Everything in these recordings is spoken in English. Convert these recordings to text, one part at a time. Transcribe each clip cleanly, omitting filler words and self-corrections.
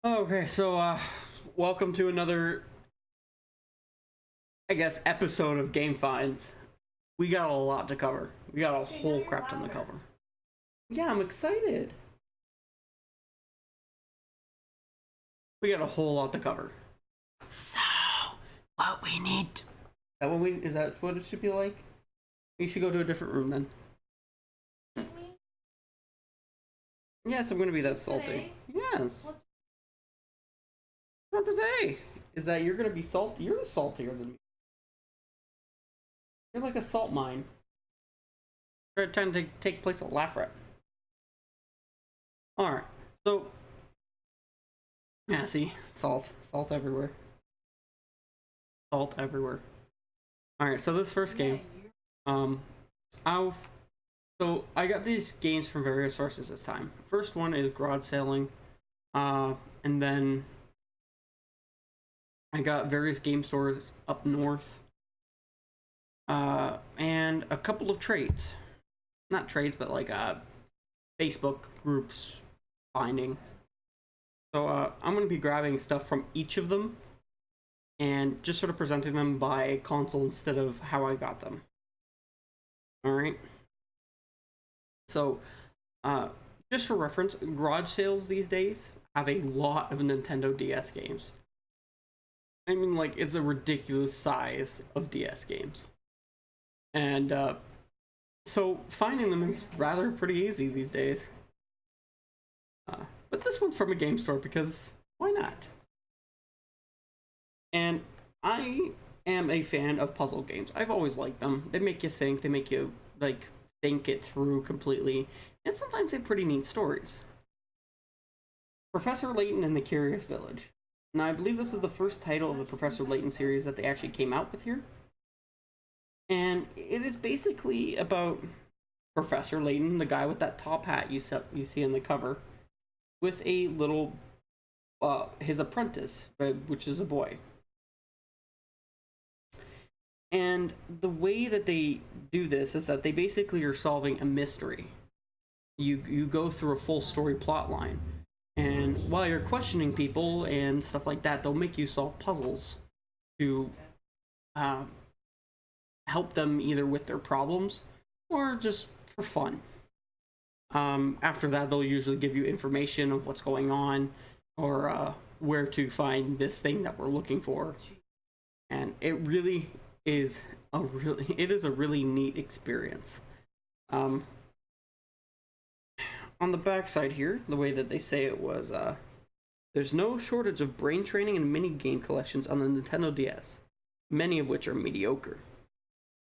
Okay, so welcome to another, I guess, episode of Game Finds. We got a lot to cover. We got a whole crap ton to cover. Yeah, I'm excited. We got a whole lot to cover. So, what we need? Is that what it should be like? We should go to a different room then. Yes, I'm gonna be that salty. Yes. Not today. Is that you're gonna be salty? You're saltier than me. You're like a salt mine. You're trying to take place at Laugh Rap. Alright, so yeah, see, salt everywhere. Salt everywhere. Alright, so this first game, I got these games from various sources this time. First one is garage sailing, and then I got various game stores up north, and a couple of trades. Not trades, but like Facebook groups finding. So I'm going to be grabbing stuff from each of them and just sort of presenting them by console instead of how I got them. Alright. So, just for reference, garage sales these days have a lot of Nintendo DS games. I mean, like, it's a ridiculous size of DS games. And, so finding them is rather pretty easy these days. But this one's from a game store because why not? And I am a fan of puzzle games. I've always liked them. They make you think, they make you, like, think it through completely, and sometimes they're pretty neat stories. Professor Layton and the Curious Village. Now, I believe this is the first title of the Professor Layton series that they actually came out with here. And it is basically about Professor Layton, the guy with that top hat you see in the cover, with a little, his apprentice, which is a boy. And the way that they do this is that they basically are solving a mystery. You go through a full story plot line, and while you're questioning people and stuff like that, they'll make you solve puzzles to help them either with their problems or just for fun. After that, they'll usually give you information of what's going on or where to find this thing that we're looking for. And it really is a really neat experience. On the backside here, the way that they say it was, there's no shortage of brain training and mini game collections on the Nintendo DS, many of which are mediocre.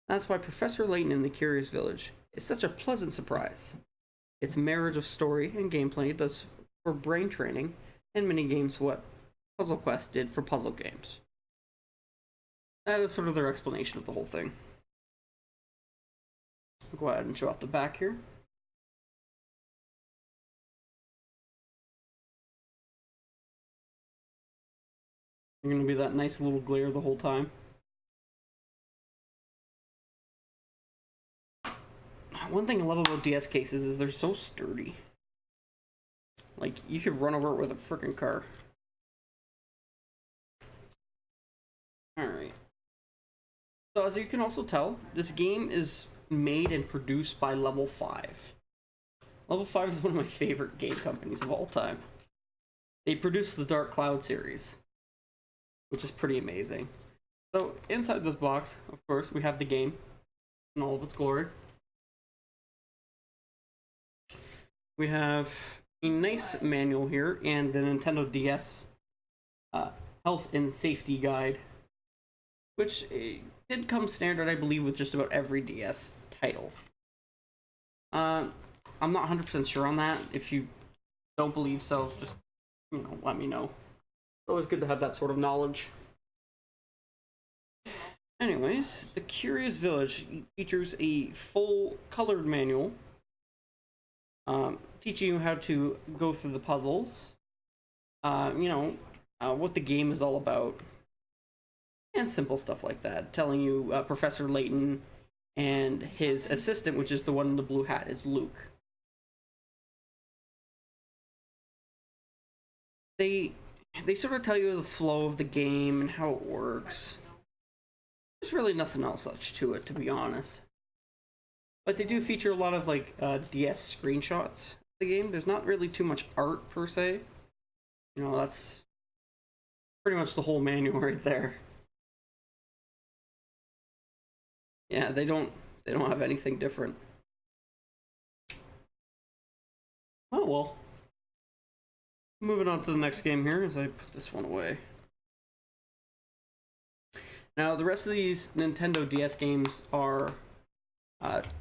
That's why Professor Layton in the Curious Village is such a pleasant surprise. Its marriage of story and gameplay does for brain training and mini games what Puzzle Quest did for puzzle games. That is sort of their explanation of the whole thing. I'll go ahead and show off the back here. You're going to be that nice little glare the whole time. One thing I love about DS cases is they're so sturdy. Like, you could run over it with a freaking car. Alright. So as you can also tell, this game is made and produced by Level 5. Level 5 is one of my favorite game companies of all time. They produced the Dark Cloud series, which is pretty amazing. So inside this box, of course, we have the game in all of its glory. We have a nice manual here and the Nintendo DS health and safety guide, which did come standard, I believe, with just about every DS title. I'm not 100% sure on that. If you don't believe so, just, let me know. It's always good to have that sort of knowledge. Anyways, the Curious Village features a full colored manual teaching you how to go through the puzzles, what the game is all about, and simple stuff like that. Telling you Professor Layton and his assistant, which is the one in the blue hat, is Luke. They they sort of tell you the flow of the game and how it works. There's really nothing else such to it, to be honest. But they do feature a lot of like DS screenshots of the game. There's not really too much art per se. You know, that's pretty much the whole manual right there. Yeah, they don't have anything different. Oh well. Moving on to the next game here as I put this one away. Now, the rest of these Nintendo DS games are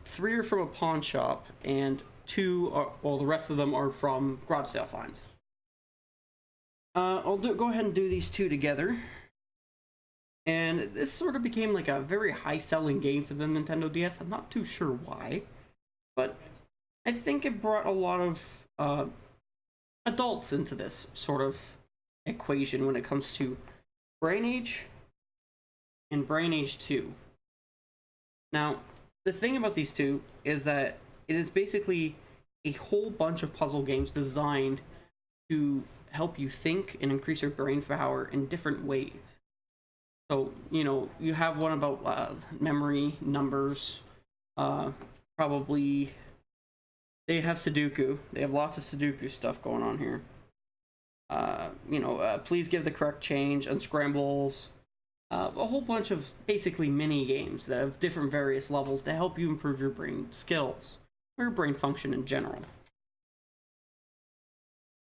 3 are from a pawn shop, and 2 are, well, the rest of them are from garage sale finds. I'll go ahead and do these 2 together. And this sort of became like a very high-selling game for the Nintendo DS. I'm not too sure why, but I think it brought a lot of adults into this sort of equation when it comes to Brain Age and Brain Age 2. Now, the thing about these 2 is that it is basically a whole bunch of puzzle games designed to help you think and increase your brain power in different ways. So, you know, you have one about memory, numbers, probably they have Sudoku. They have lots of Sudoku stuff going on here. You know, please give the correct change, unscrambles, a whole bunch of basically mini games that have different various levels to help you improve your brain skills or your brain function in general.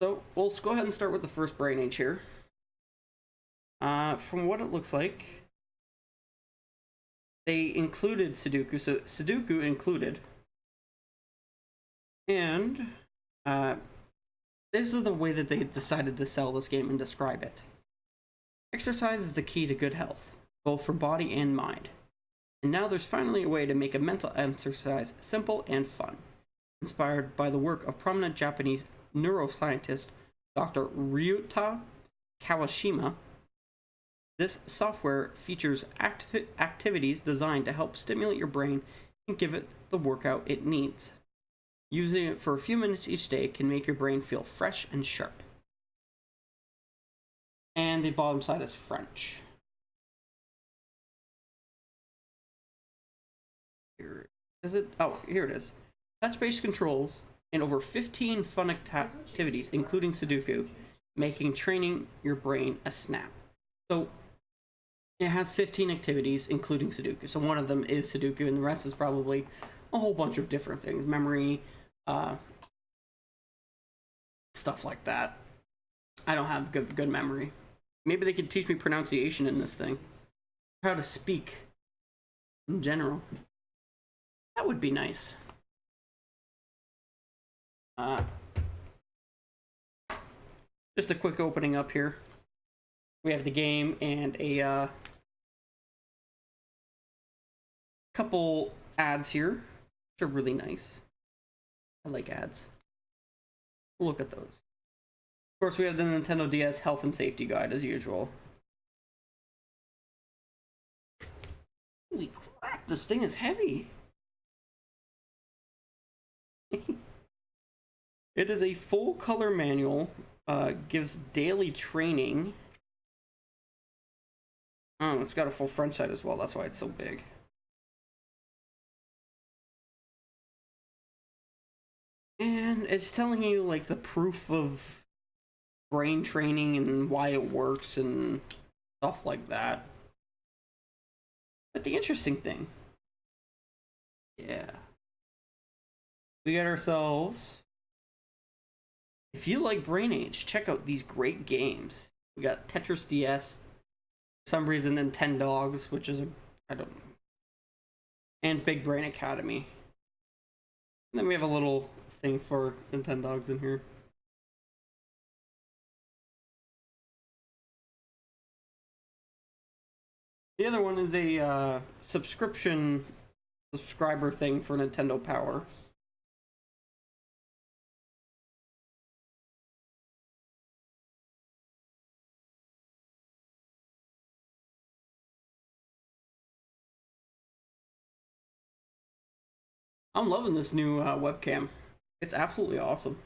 So we'll go ahead and start with the first Brain Age here. From what it looks like, they included Sudoku, so Sudoku included. And this is the way that they decided to sell this game and describe it. Exercise is the key to good health, both for body and mind. And now there's finally a way to make a mental exercise simple and fun. Inspired by the work of prominent Japanese neuroscientist Dr. Ryuta Kawashima, this software features activities designed to help stimulate your brain and give it the workout it needs. Using it for a few minutes each day can make your brain feel fresh and sharp. And the bottom side is French. Here is it? Oh, here it is. Touch-based controls and over 15 fun activities, including Sudoku, making training your brain a snap. So it has 15 activities, including Sudoku. So one of them is Sudoku, and the rest is probably a whole bunch of different things. Memory, stuff like that. I don't have good memory. Maybe they could teach me pronunciation in this thing. How to speak in general. That would be nice. Just a quick opening up here. We have the game and a couple ads here, which are really nice. I like ads. We'll look at those. Of course, we have the Nintendo DS Health and Safety Guide, as usual. Holy crap, this thing is heavy! It is a full-color manual, gives daily training. Oh, it's got a full front side as well, that's why it's so big. And it's telling you, like, the proof of brain training and why it works and stuff like that. But the interesting thing, yeah, we got ourselves, if you like Brain Age, check out these great games. We got Tetris DS, for some reason Nintendogs, which is I don't know, and Big Brain Academy. And then we have a little thing for Nintendogs in here. The other one is a subscriber thing for Nintendo Power. I'm loving this new webcam. It's absolutely awesome.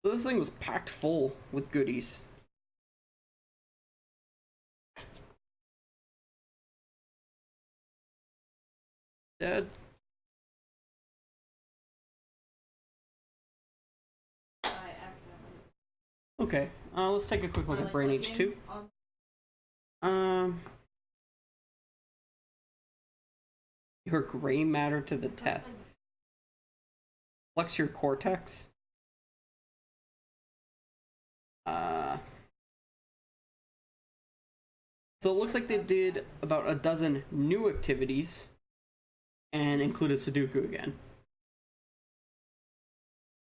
So this thing was packed full with goodies. dead. Okay, let's take a quick look at Brain H2. Your gray matter to the test. Flex your cortex. So it looks like they did about a dozen new activities and included Sudoku again.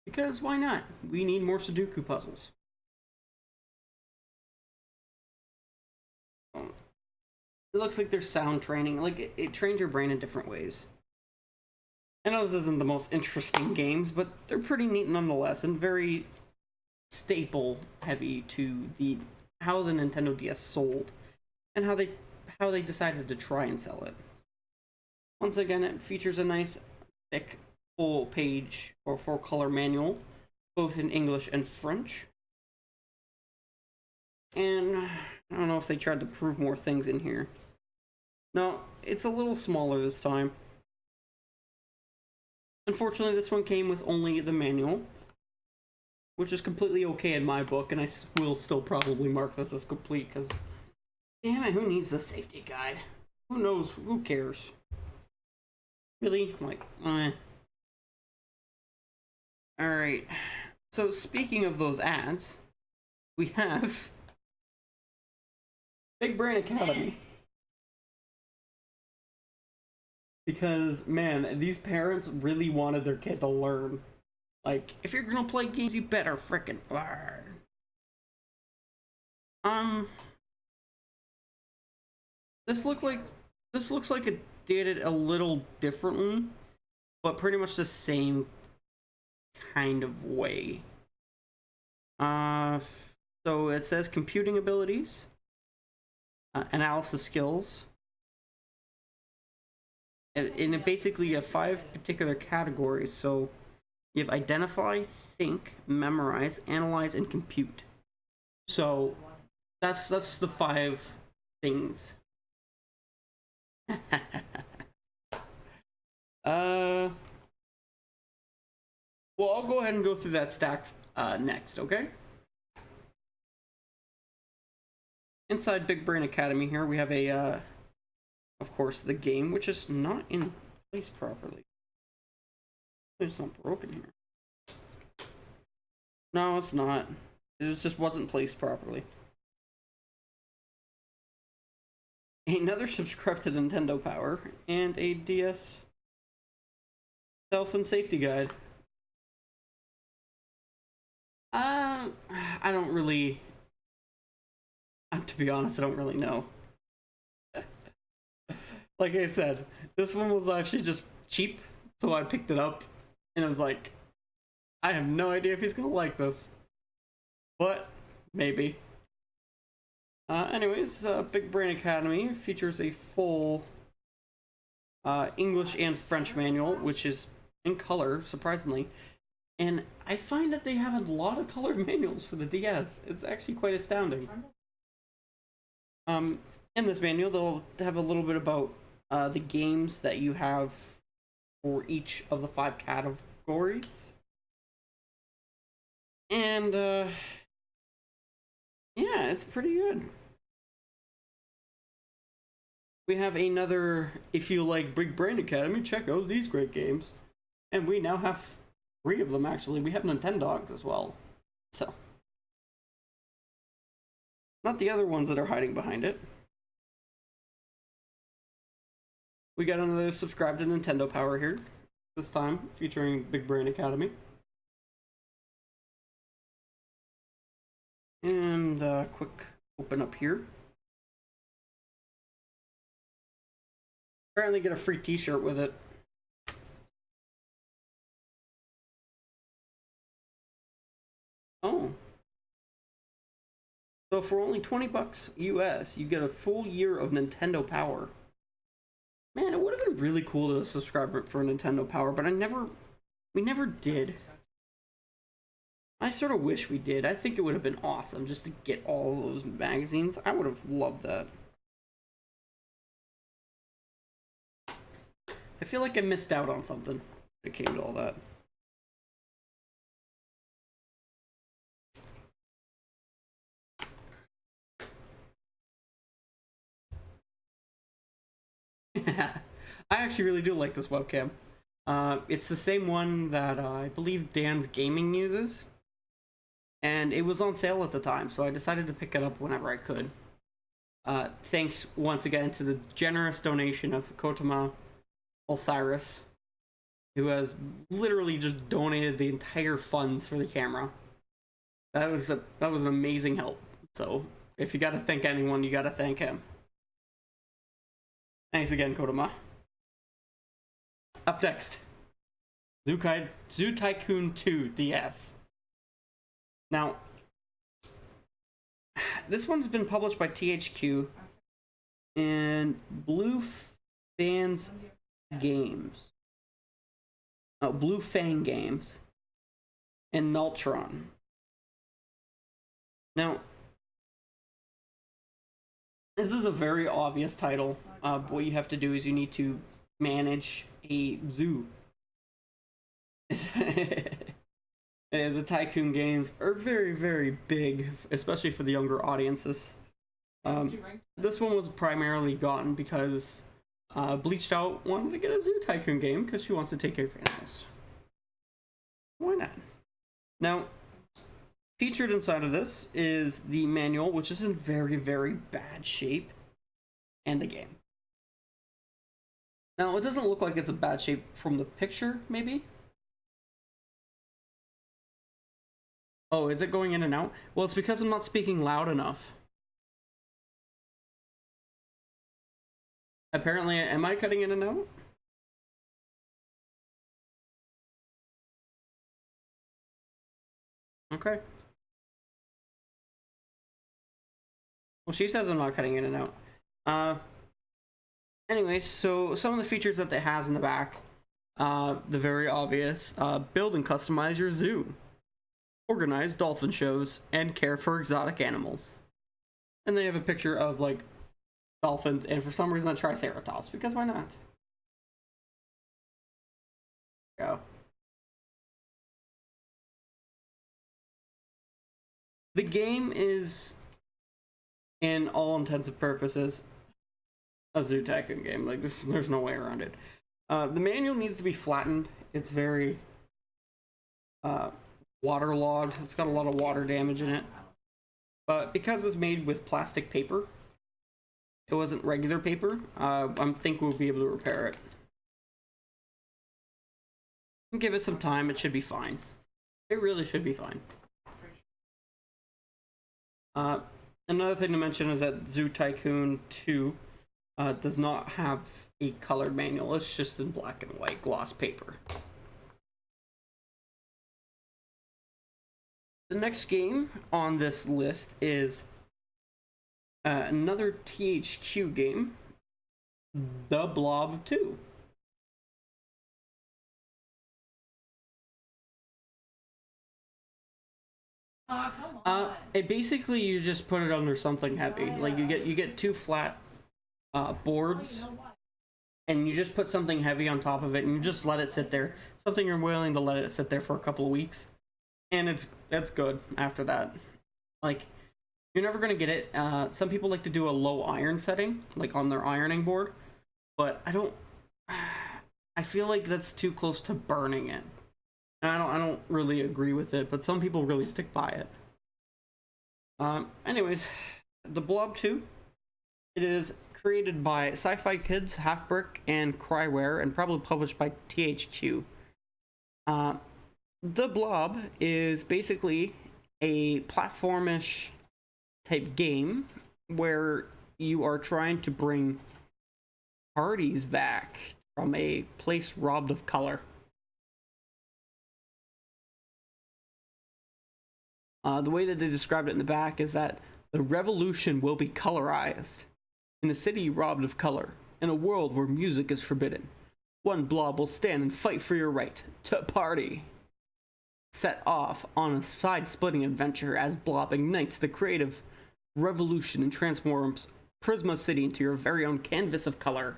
Because why not? We need more Sudoku puzzles. It looks like there's sound training. Like, it trains your brain in different ways. I know this isn't the most interesting games, but they're pretty neat nonetheless, and very staple heavy to how the Nintendo DS sold, and how they decided to try and sell it. Once again, it features a nice, thick, full page or full color manual, both in English and French. And I don't know if they tried to prove more things in here. No, it's a little smaller this time. Unfortunately, this one came with only the manual, which is completely okay in my book, and I will still probably mark this as complete, because, damn it, who needs the safety guide? Who knows? Who cares? Really? Like, Alright, so speaking of those ads, we have Big Brain Academy. Because, man, these parents really wanted their kid to learn. Like, if you're gonna play games, you better frickin' learn. This looks like it did it a little differently, but pretty much the same kind of way. So it says computing abilities, analysis skills, and it basically you have 5 particular categories. So you have identify, think, memorize, analyze, and compute. So that's the 5 things. Well, I'll go ahead and go through that stack next, okay? Inside Big Brain Academy here, we have a, of course, the game, which is not in place properly. It's not broken here. No, it's not. It just wasn't placed properly. Another subscribe to Nintendo Power, and a DS Self and Safety Guide. I don't really... to be honest, I don't really know. Like I said, this one was actually just cheap, so I picked it up, and I was like, I have no idea if he's gonna like this. But, maybe. Anyways, Big Brain Academy features a full English and French manual, which is in color, surprisingly. And I find that they have a lot of colored manuals for the DS. It's actually quite astounding. In this manual, they'll have a little bit about the games that you have for each of the 5 categories. And, yeah, it's pretty good. We have another, if you like Big Brain Academy, check out these great games. And we now have 3 of them, actually. We have Nintendogs as well. So, not the other ones that are hiding behind it. We got another subscribe to Nintendo Power here. This time, featuring Big Brain Academy. And, quick open up here. Apparently get a free t-shirt with it. Oh. So for only $20 US, you get a full year of Nintendo Power. Man, it would have been really cool to subscribe for Nintendo Power, but we never did. I sort of wish we did. I think it would have been awesome just to get all of those magazines. I would have loved that. I feel like I missed out on something when it came to all that. I actually really do like this webcam. It's the same one that I believe Dan's Gaming uses. And it was on sale at the time, so I decided to pick it up whenever I could. Thanks once again to the generous donation of Kotama Osiris, who has literally just donated the entire funds for the camera. That was an amazing help. So if you gotta thank anyone, you gotta thank him. Thanks again, Kotama. Up next, Zoo Tycoon 2 DS. Now, this one's been published by THQ and Blue Fang Games, and Nultron. Now, this is a very obvious title. What you have to do is you need to manage a zoo. The Tycoon games are very, very big, especially for the younger audiences. This one was primarily gotten because Bleached Out wanted to get a Zoo Tycoon game because she wants to take care of animals. Why not? Now, featured inside of this is the manual, which is in very, very bad shape, and the game. Now, it doesn't look like it's in bad shape from the picture, maybe? Oh, is it going in and out? Well, it's because I'm not speaking loud enough. Apparently, am I cutting in and out? Okay. Well, she says I'm not cutting in and out. Anyways, so some of the features that it has in the back, the very obvious, build and customize your zoo, organize dolphin shows, and care for exotic animals. And they have a picture of, like, dolphins, and for some reason a triceratops, because why not? Go. The game is, in all intents and purposes, a Zoo Tycoon game. Like, there's no way around it. The manual needs to be flattened. It's very waterlogged. It's got a lot of water damage in it. But because it's made with plastic paper, it wasn't regular paper, I think we'll be able to repair it. Give it some time, it should be fine. It really should be fine. Another thing to mention is that Zoo Tycoon 2 does not have a colored manual. It's just in black and white gloss paper. The next game on this list is another THQ game, The Blob 2. It basically, you just put it under something heavy. Like, you get two flat boards, and you just put something heavy on top of it, and you just let it sit there. Something you're willing to let it sit there for a couple of weeks, and it's good after that. Like, you're never gonna get it. Some people like to do a low iron setting, like on their ironing board, but I feel like that's too close to burning it. And I don't really agree with it, but some people really stick by it. Anyways, The Blob 2. It is created by Sci-Fi Kids, Halfbrick, and Cryware, and probably published by THQ. The Blob is basically a platformish type game where you are trying to bring parties back from a place robbed of color. The way that they described it in the back is that the revolution will be colorized. In a city robbed of color, in a world where music is forbidden, one blob will stand and fight for your right to party. Set off on a side-splitting adventure as Blob ignites the creative revolution and transforms Prisma City into your very own canvas of color.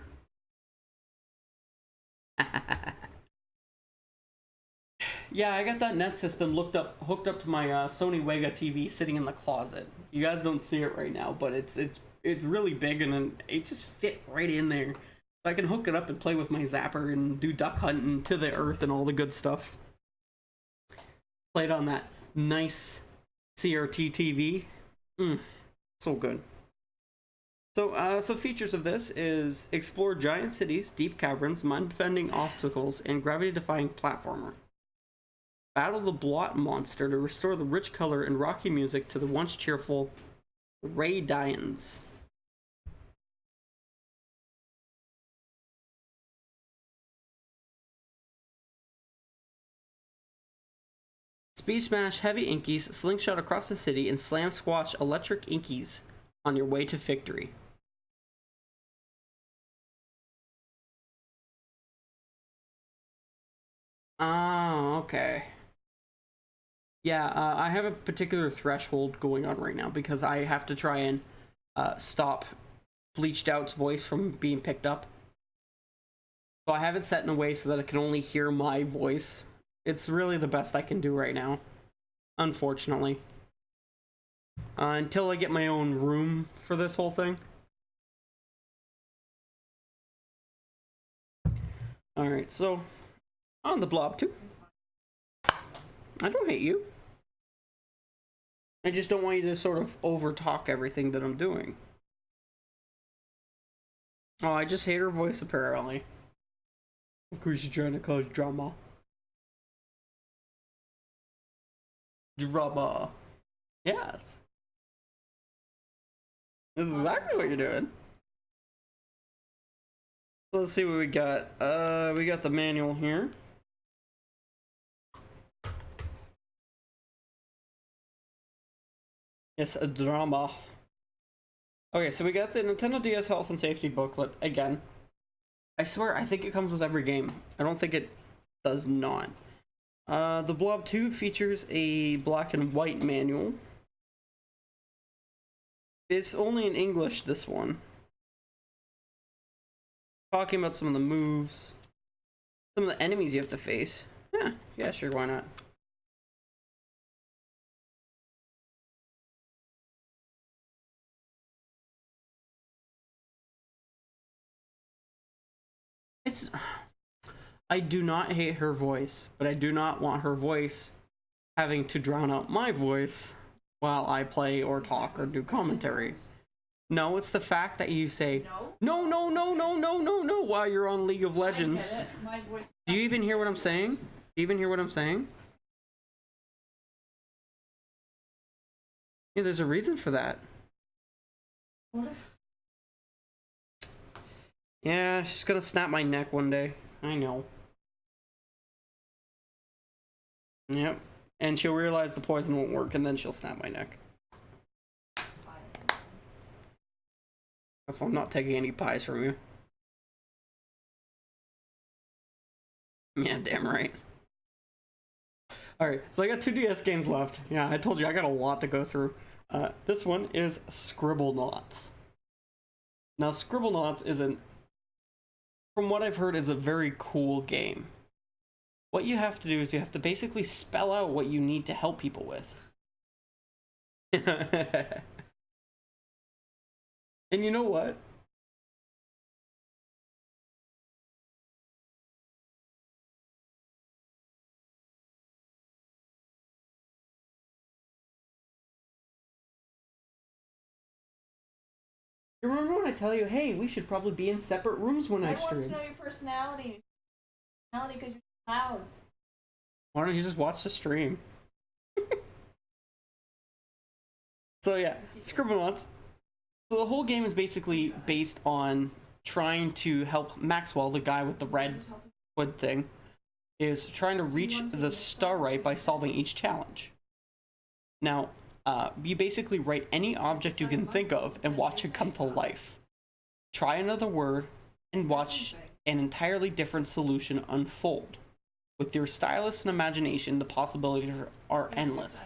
Yeah, I got that Nest system hooked up to my Sony Wega TV sitting in the closet. You guys don't see it right now, but it's really big and it just fit right in there. So I can hook it up and play with my zapper and do duck hunting to the earth and all the good stuff. Played on that nice CRT TV. So good. So, some features of this is explore giant cities, deep caverns, mind-bending obstacles, and gravity-defying platformer. Battle the blot monster to restore the rich color and rocky music to the once cheerful Radians. Speed smash heavy inkies, slingshot across the city, and slam squash electric inkies on your way to victory. Oh, okay. Yeah, I have a particular threshold going on right now because I have to try and stop Bleached Out's voice from being picked up. So I have it set in a way so that I can only hear my voice. It's really the best I can do right now, unfortunately. Until I get my own room for this whole thing. Alright, so on the Blob 2. I don't hate you. I just don't want you to sort of over-talk everything that I'm doing. Oh, I just hate her voice, apparently. Of course you're trying to cause drama. Drama. Yes. This is exactly what you're doing. So let's see what we got. We got the manual here. Yes, a drama. Okay, so we got the Nintendo DS Health and Safety booklet again. I swear, I think it comes with every game. I don't think it does not. The Blob 2 features a black and white manual. It's only in English, this one. Talking about some of the moves. Some of the enemies you have to face. Yeah, sure, why not? I do not hate her voice, but I do not want her voice having to drown out my voice while I play or talk or do commentary. No, it's the fact that you say no while you're on League of Legends. Do you even hear what I'm saying? Do you even hear what I'm saying? Yeah, there's a reason for that. Yeah, she's gonna snap my neck one day. I know. Yep. And she'll realize the poison won't work, and then she'll snap my neck. That's why I'm not taking any pies from you. Yeah, damn right. Alright, so I got 2 DS games left. Yeah, I told you I got a lot to go through. This one is Scribblenauts. Now, Scribblenauts is from what I've heard, is a very cool game. What you have to do is you have to basically spell out what you need to help people with. And you know what? You remember when I tell you, hey, we should probably be in separate rooms when I stream? I want to know your personality. Personality because you're loud. Why don't you just watch the stream? So yeah, Scribblenauts. So the whole game is basically based on trying to help Maxwell, the guy with the red hood thing, is trying to reach the star right by solving each challenge. Now, you basically write any object you can think of and watch it come to life. Try another word and watch an entirely different solution unfold. With your stylus and imagination, the possibilities are endless.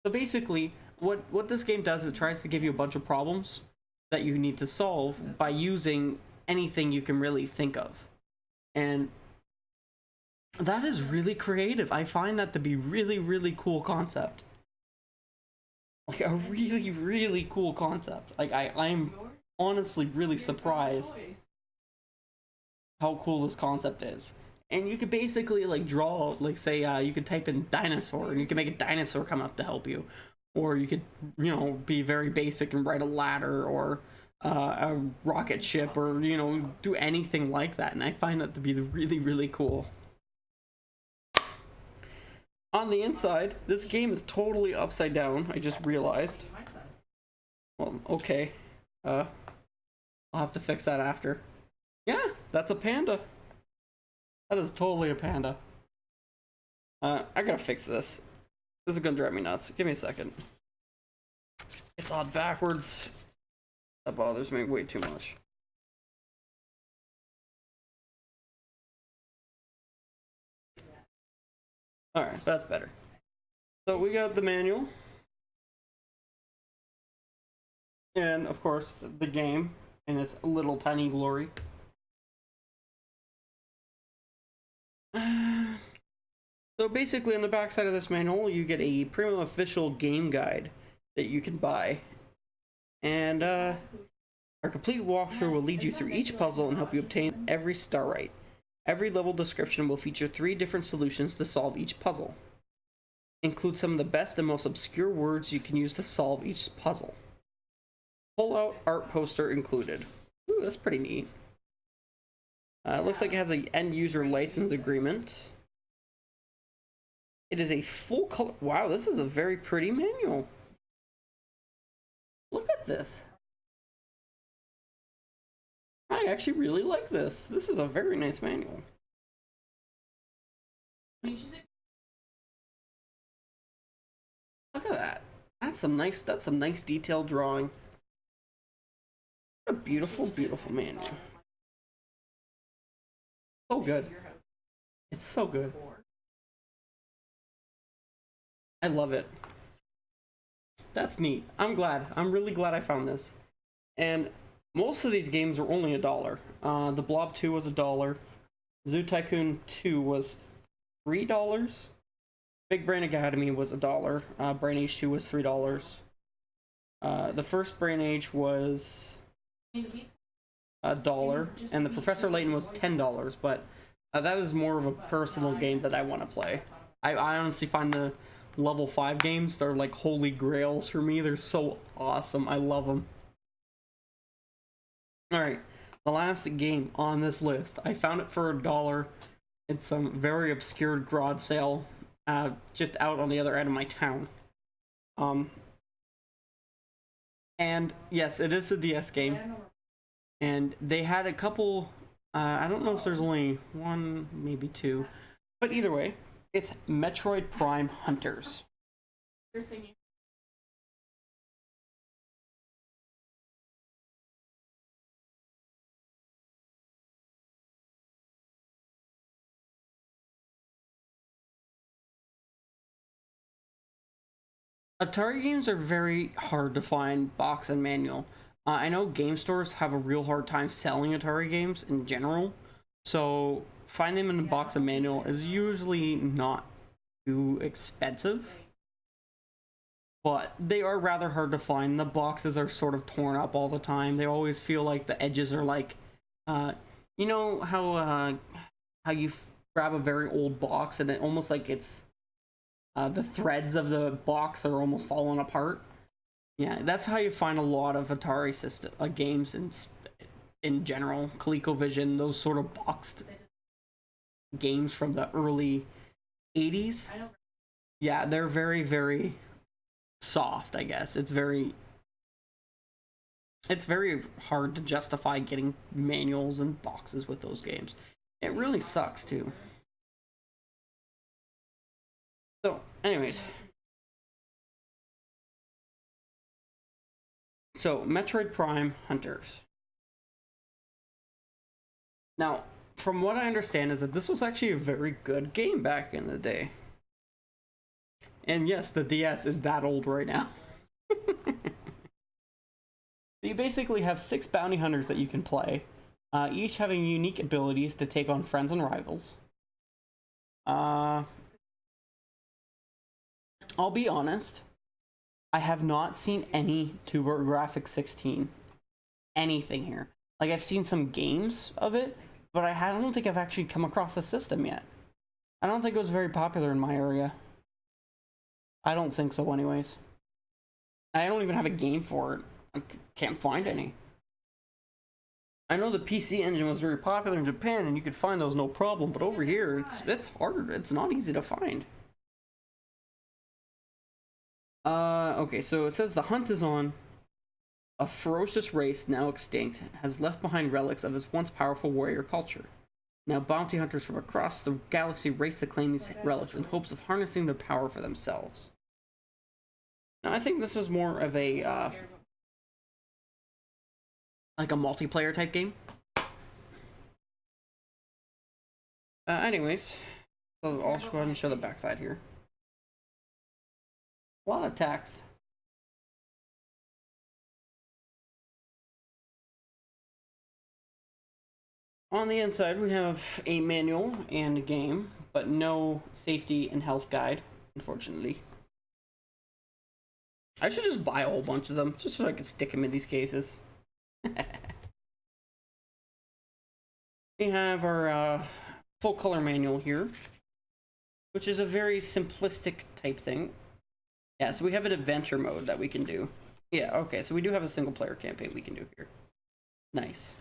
So basically, what this game does is it tries to give you a bunch of problems that you need to solve by using anything you can really think of. And That is really creative. I find that to be really, really cool concept. Like a really, really cool concept. Like I'm honestly really surprised how cool this concept is. And you could basically like draw, like say, you could type in dinosaur and you can make a dinosaur come up to help you, or you could, you know, be very basic and write a ladder or a rocket ship, or you know, do anything like that. And I find that to be really, really cool. On the inside, this game is totally upside down. I just realized. Well, okay. I'll have to fix that after. Yeah, that's a panda. That is totally a panda. I gotta fix this. This is gonna drive me nuts. Give me a second. It's on backwards. That bothers me way too much. Alright, that's better. So we got the manual. And of course, the game in its little tiny glory. So basically on the back side of this manual, you get a premium official game guide that you can buy. And our complete walkthrough will lead you through each puzzle and help you obtain every star right. Every level description will feature 3 different solutions to solve each puzzle. Include some of the best and most obscure words you can use to solve each puzzle. Pull-out art poster included. Ooh, that's pretty neat. It looks like it has an end-user license agreement. It is a full color. Wow, this is a very pretty manual. Look at this. I actually really like this. This is a very nice manual. Look at that. That's some nice detailed drawing. What a beautiful, beautiful manual. So good. It's so good. I love it. That's neat. I'm glad. I'm really glad I found this. And most of these games are only $1. The Blob 2 was $1. Zoo Tycoon 2 was $3. Big Brain Academy was $1. Brain Age 2 was $3. The first Brain Age was $1, and the Professor Layton was $10. But that is more of a personal game that I want to play. I honestly find the level 5 games, they're like holy grails for me. They're so awesome. I love them. Alright, the last game on this list. I found it for $1. It's some very obscure garage sale just out on the other end of my town. And yes, it is a DS game. And they had a couple, I don't know if there's only one, maybe 2. But either way, it's Metroid Prime Hunters. You're singing. Atari games are very hard to find box and manual. I know game stores have a real hard time selling Atari games in general, so finding them in a box and manual is usually not too expensive. But they are rather hard to find. The boxes are sort of torn up all the time. They always feel like the edges are like, you know how you grab a very old box and it almost like it's the threads of the box are almost falling apart. Yeah, that's how you find a lot of Atari system games in general. ColecoVision, those sort of boxed games from the early 80s. Yeah, they're very, very soft, I guess. It's very hard to justify getting manuals and boxes with those games. It really sucks too. So, anyways. So, Metroid Prime Hunters. Now, from what I understand is that this was actually a very good game back in the day. And yes, the DS is that old right now. You basically have 6 bounty hunters that you can play, each having unique abilities to take on friends and rivals. I'll be honest. I have not seen any TurboGrafx 16 anything here. Like, I've seen some games of it, but I don't think I've actually come across the system yet. I don't think it was very popular in my area. I don't think so, anyways. I don't even have a game for it. I can't find any. I know the PC engine was very popular in Japan, and you could find those no problem, but over here, it's hard. It's not easy to find. Okay, so it says the hunt is on. A ferocious race, now extinct, has left behind relics of its once powerful warrior culture. Now bounty hunters from across the galaxy race to claim these relics in hopes of harnessing their power for themselves. Now I think this was more of a, like a multiplayer type game. Anyways, so I'll just go ahead and show the backside here. A lot of text. On the inside, we have a manual and a game, but no safety and health guide, unfortunately. I should just buy a whole bunch of them, just so I can stick them in these cases. We have our full color manual here, which is a very simplistic type thing. Yeah, so we have an adventure mode that we can do. Yeah, okay, so we do have a single player campaign we can do here. Nice.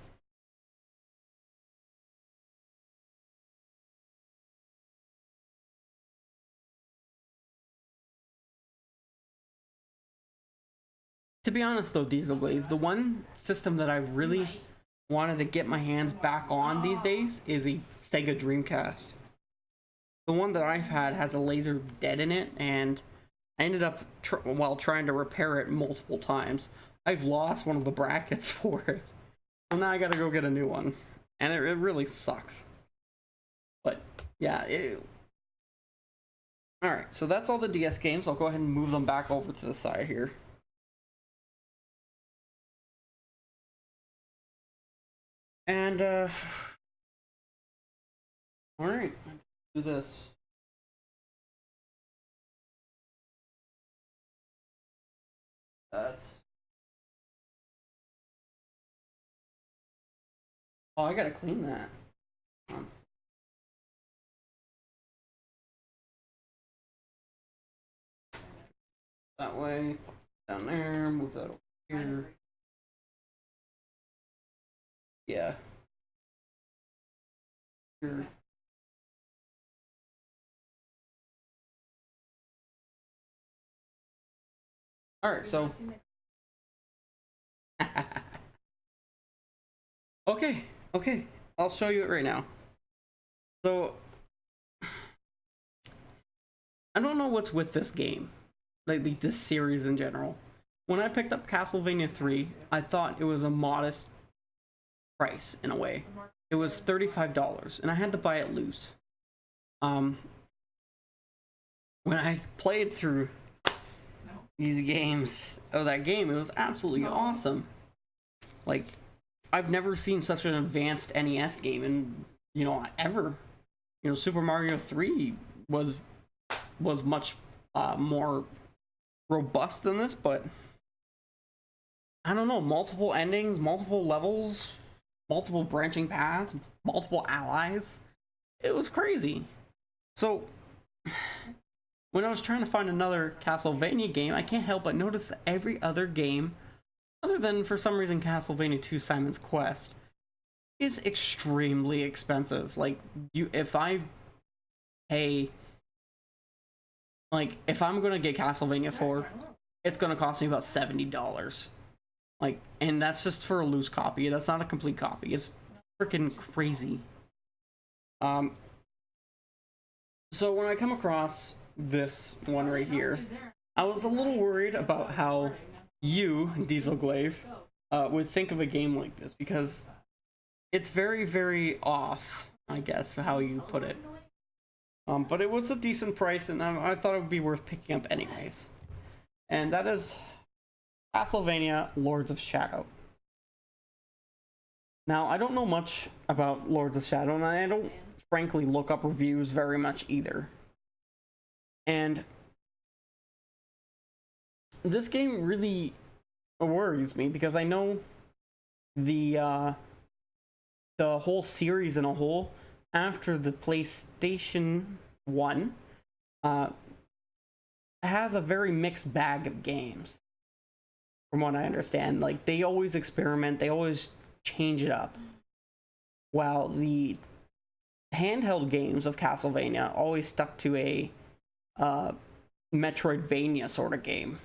To be honest though, Dieselglaive, the one system that I really wanted to get my hands back on these days is a Sega Dreamcast. The one that I've had has a laser dead in it, and I ended up, while trying to repair it multiple times, I've lost one of the brackets for it. So now I gotta go get a new one. And it really sucks. But, yeah, Alright, so that's all the DS games. I'll go ahead and move them back over to the side here. And, alright, do this. Oh, I gotta clean that. That way, down there, move that over here. Yeah. Here. Alright, so. Okay, I'll show you it right now. So, I don't know what's with this game, like this series in general. When I picked up Castlevania 3, I thought it was a modest price in a way. It was $35, and I had to buy it loose. When I played through these games of that game, it was absolutely awesome. Like, I've never seen such an advanced NES game in, ever. Super Mario 3 was much more robust than this, but I don't know, multiple endings, multiple levels, multiple branching paths, multiple allies. It was crazy. So when I was trying to find another Castlevania game, I can't help but notice that every other game, other than for some reason Castlevania 2 Simon's Quest, is extremely expensive. Like, if I pay, like, if I'm gonna get Castlevania 4, it's gonna cost me about $70. Like, and that's just for a loose copy. That's not a complete copy. It's freaking crazy. So when I come across this one right here, I was a little worried about how you, Dieselglaive, would think of a game like this, because it's very, very off, I guess, how you put it. But it was a decent price, and I thought it would be worth picking up anyways. And that is Castlevania Lords of Shadow. Now, I don't know much about Lords of Shadow, and I don't frankly look up reviews very much either. And this game really worries me because I know the whole series in a whole, after the PlayStation 1, has a very mixed bag of games. From what I understand, like, they always experiment, they always change it up. While the handheld games of Castlevania always stuck to a Metroidvania sort of game.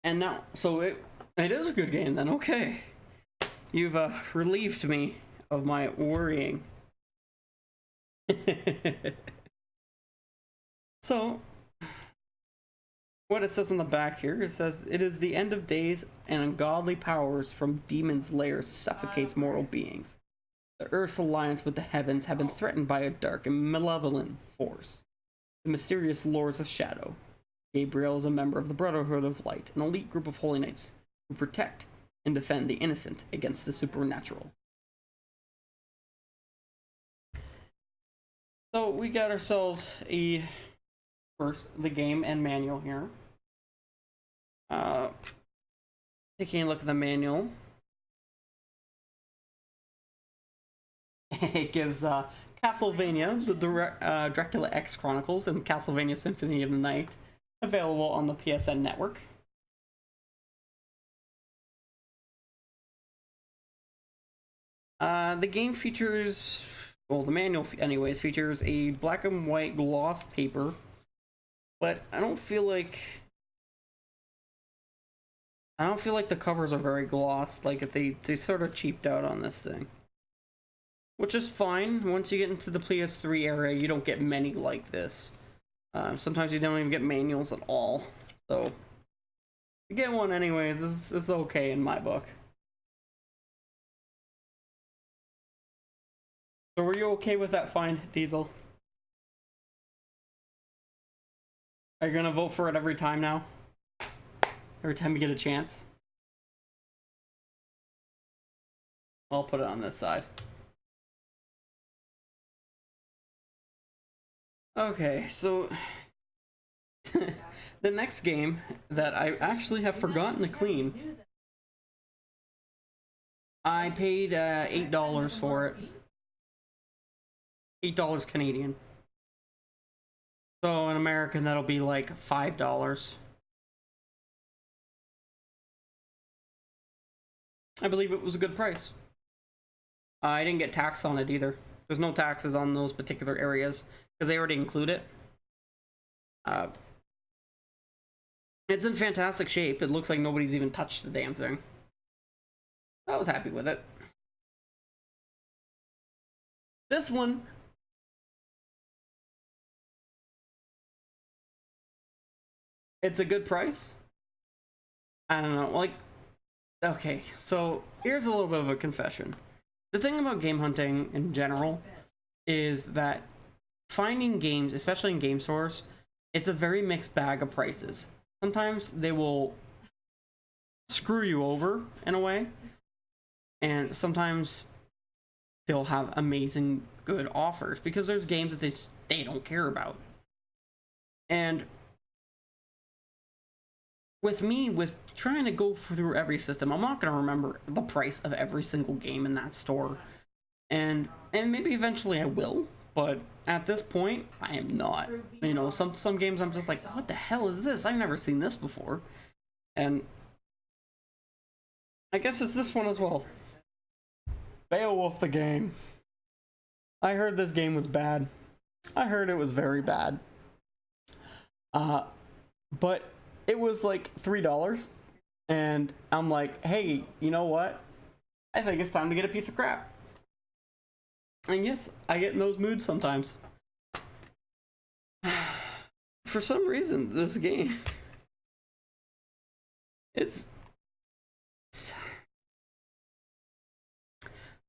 And now, so it is a good game then, okay. You've relieved me of my worrying. So, what it says on the back here, it says, it is the end of days and ungodly powers from demons' lairs suffocates mortal beings. The Earth's alliance with the heavens have been threatened by a dark and malevolent force, the mysterious Lords of Shadow. Gabriel is a member of the Brotherhood of Light, an elite group of holy knights who protect and defend the innocent against the supernatural. So we got ourselves first the game and manual here. Taking a look at the manual, it gives Castlevania, the Dracula X Chronicles, and Castlevania Symphony of the Night available on the PSN network. The game features, well, the manual anyways, features a black and white gloss paper, but I don't feel like the covers are very glossed. Like, if they sort of cheaped out on this thing, which is fine. Once you get into the PS3 era, you don't get many like this. Sometimes you don't even get manuals at all. So, to get one anyways is okay in my book. So were you okay with that fine, Diesel? Are you gonna vote for it every time now? Every time you get a chance? I'll put it on this side. Okay, so the next game that I actually have forgotten to clean, I paid $8 for it. $8 Canadian. So in American, that'll be like $5. I believe it was a good price. I didn't get taxed on it either. There's no taxes on those particular areas because they already include it. It's in fantastic shape. It looks like nobody's even touched the damn thing. I was happy with it. This one, it's a good price. I don't know, like, okay, so here's a little bit of a confession. The thing about game hunting in general is that finding games, especially in game stores, it's a very mixed bag of prices. Sometimes they will screw you over in a way, and sometimes they'll have amazing good offers because there's games that they don't care about. And with me, with trying to go through every system, I'm not going to remember the price of every single game in that store. And maybe eventually I will, but at this point, I am not. You know, some games I'm just like, what the hell is this? I've never seen this before. And I guess it's this one as well. Beowulf the game. I heard this game was bad. I heard it was very bad. But it was like $3, and I'm like, hey, you know what? I think it's time to get a piece of crap. And yes, I get in those moods sometimes. For some reason, this game, it's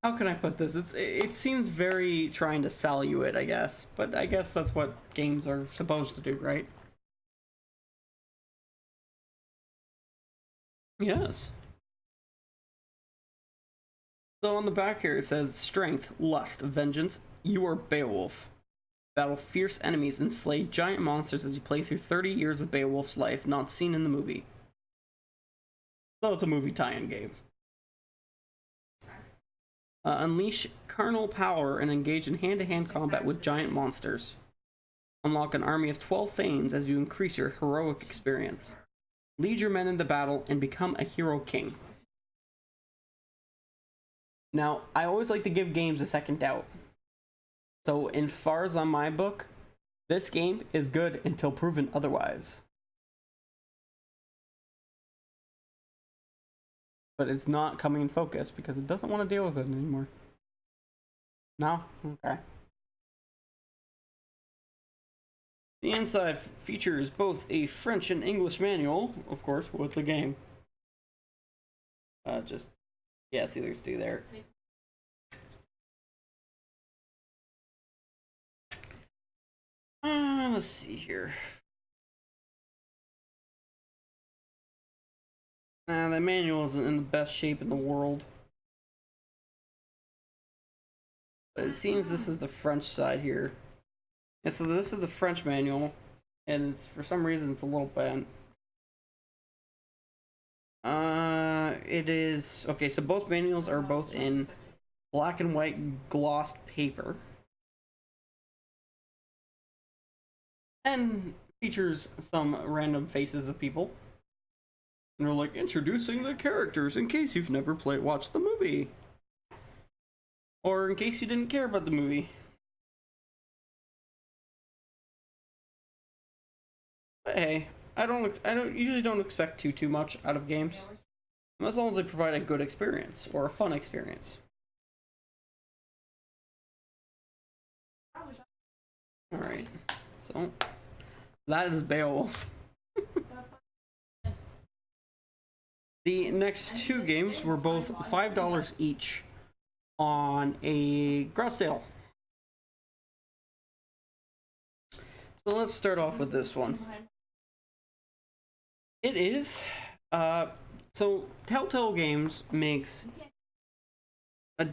how can I put this? It seems very trying to sell you it, I guess. But I guess that's what games are supposed to do, right? Yes. So on the back here it says strength, lust, vengeance. You are Beowulf. Battle fierce enemies and slay giant monsters as you play through 30 years of Beowulf's life, not seen in the movie. So it's a movie tie-in game. Unleash carnal power and engage in hand-to-hand combat with giant monsters. Unlock an army of 12 Thanes as you increase your heroic experience. Lead your men into battle and become a hero king. Now, I always like to give games a second doubt. So, in far as on my book, this game is good until proven otherwise. But it's not coming in focus because it doesn't want to deal with it anymore. No? Okay. The inside features both a French and English manual, of course, with the game. Yeah, see, there's two there. Let's see here. The manual isn't in the best shape in the world. But it seems this is the French side here. Yeah, so this is the French manual, and it's, for some reason it's a little bent. It is okay. So both manuals are both in black and white glossed paper, and features some random faces of people. And they're like introducing the characters in case you've never watched the movie, or in case you didn't care about the movie. But hey, I usually don't expect too much out of games, as long as they provide a good experience or a fun experience. All right, so that is Beowulf. The next two games were both $5 each on a garage sale. So let's start off with this one. It is, so Telltale Games makes a...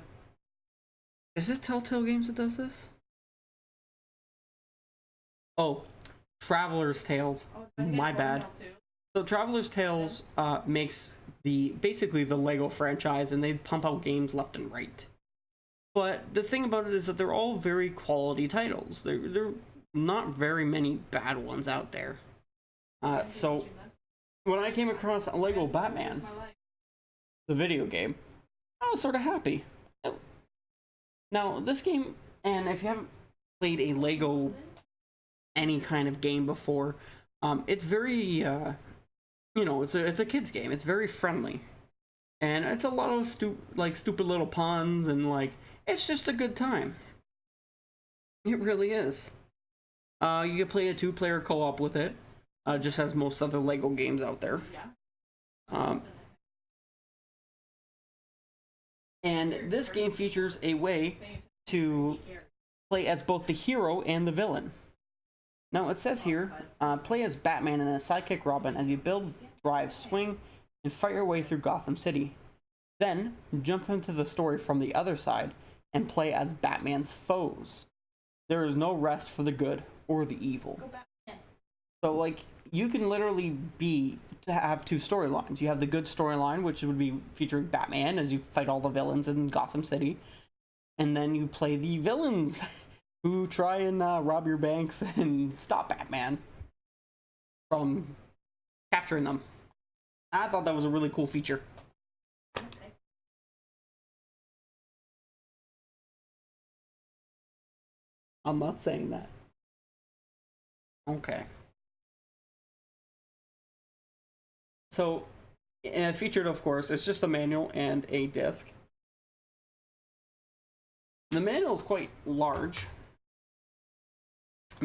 Is it Telltale Games that does this? Oh, Traveler's Tales. My bad. So Traveler's Tales makes basically the Lego franchise, and they pump out games left and right. But the thing about it is that they're all very quality titles. They're not very many bad ones out there. So when I came across Lego Batman, the video game, I was sort of happy. Now this game, and if you haven't played a Lego any kind of game before, it's very it's a kid's game. It's very friendly, and it's a lot of stupid little puns, and it's just a good time. It really is. You can play a 2-player co-op with it, just as most other Lego games out there. And this game features a way to play as both the hero and the villain. Now it says here, play as Batman and a sidekick Robin as you build, drive, swing, and fight your way through Gotham City. Then, jump into the story from the other side and play as Batman's foes. There is no rest for the good or the evil. So, you can literally have two storylines. You have the good storyline, which would be featuring Batman as you fight all the villains in Gotham City. And then you play the villains who try and rob your banks and stop Batman from capturing them. I thought that was a really cool feature. I'm not saying that. Okay. So, featured, of course, it's just a manual and a disc. The manual is quite large,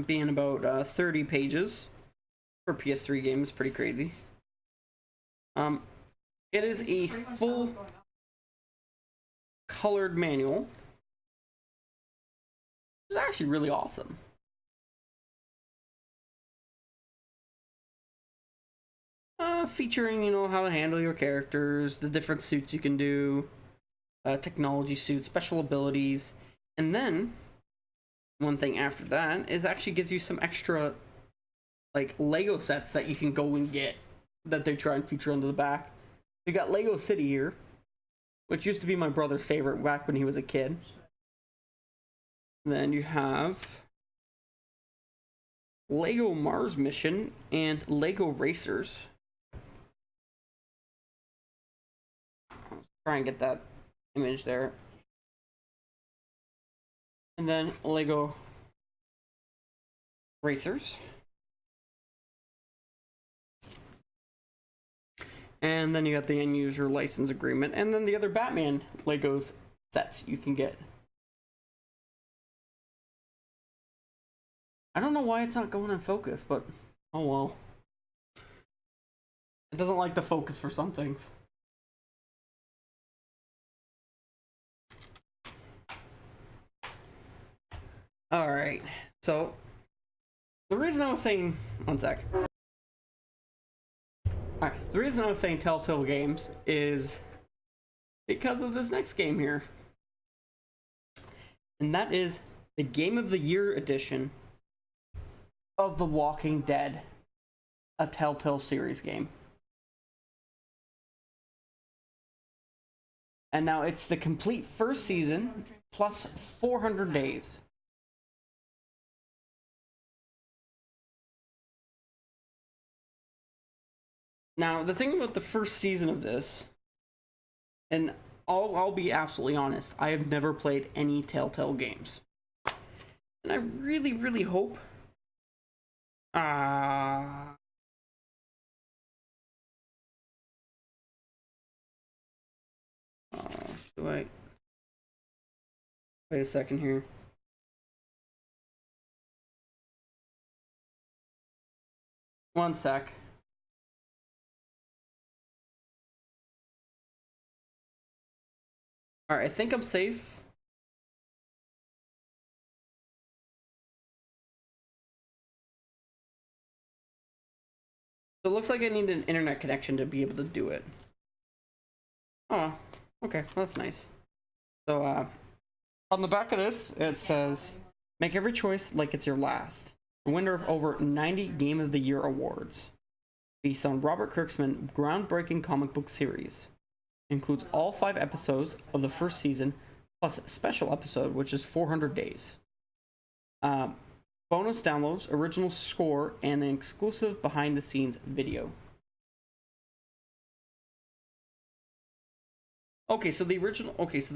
being about 30 pages for a PS3 game. Is pretty crazy. It is a full colored manual. It's actually really awesome. Featuring, how to handle your characters, the different suits you can do, technology suits, special abilities, and then one thing after that is actually gives you some extra like Lego sets that you can go and get that they try and feature under the back. We got Lego City here, which used to be my brother's favorite back when he was a kid. Then you have Lego Mars Mission and Lego Racers. I'll try and get that image there. And then Lego Racers. And then you got the end user license agreement, and then the other Batman Legos sets you can get. I don't know why it's not going in focus, but oh well. It doesn't like the focus for some things. Alright, so the reason I was saying, one sec. Alright, the reason I was saying Telltale Games is because of this next game here. And that is the Game of the Year edition of The Walking Dead, a Telltale series game. And now it's the complete first season plus 400 days. Now, the thing about the first season of this, and I'll be absolutely honest, I have never played any Telltale games. And I really, really hope do I wait a second here? One sec. Alright, I think I'm safe. So it looks like I need an internet connection to be able to do it. Oh, okay, that's nice. So, on the back of this, it says, make every choice like it's your last. The winner of over 90 Game of the Year awards. Based on Robert Kirkman's groundbreaking comic book series. Includes all 5 episodes of the first season, plus a special episode, which is 400 days. Bonus downloads, original score, and an exclusive behind-the-scenes video. Okay, so the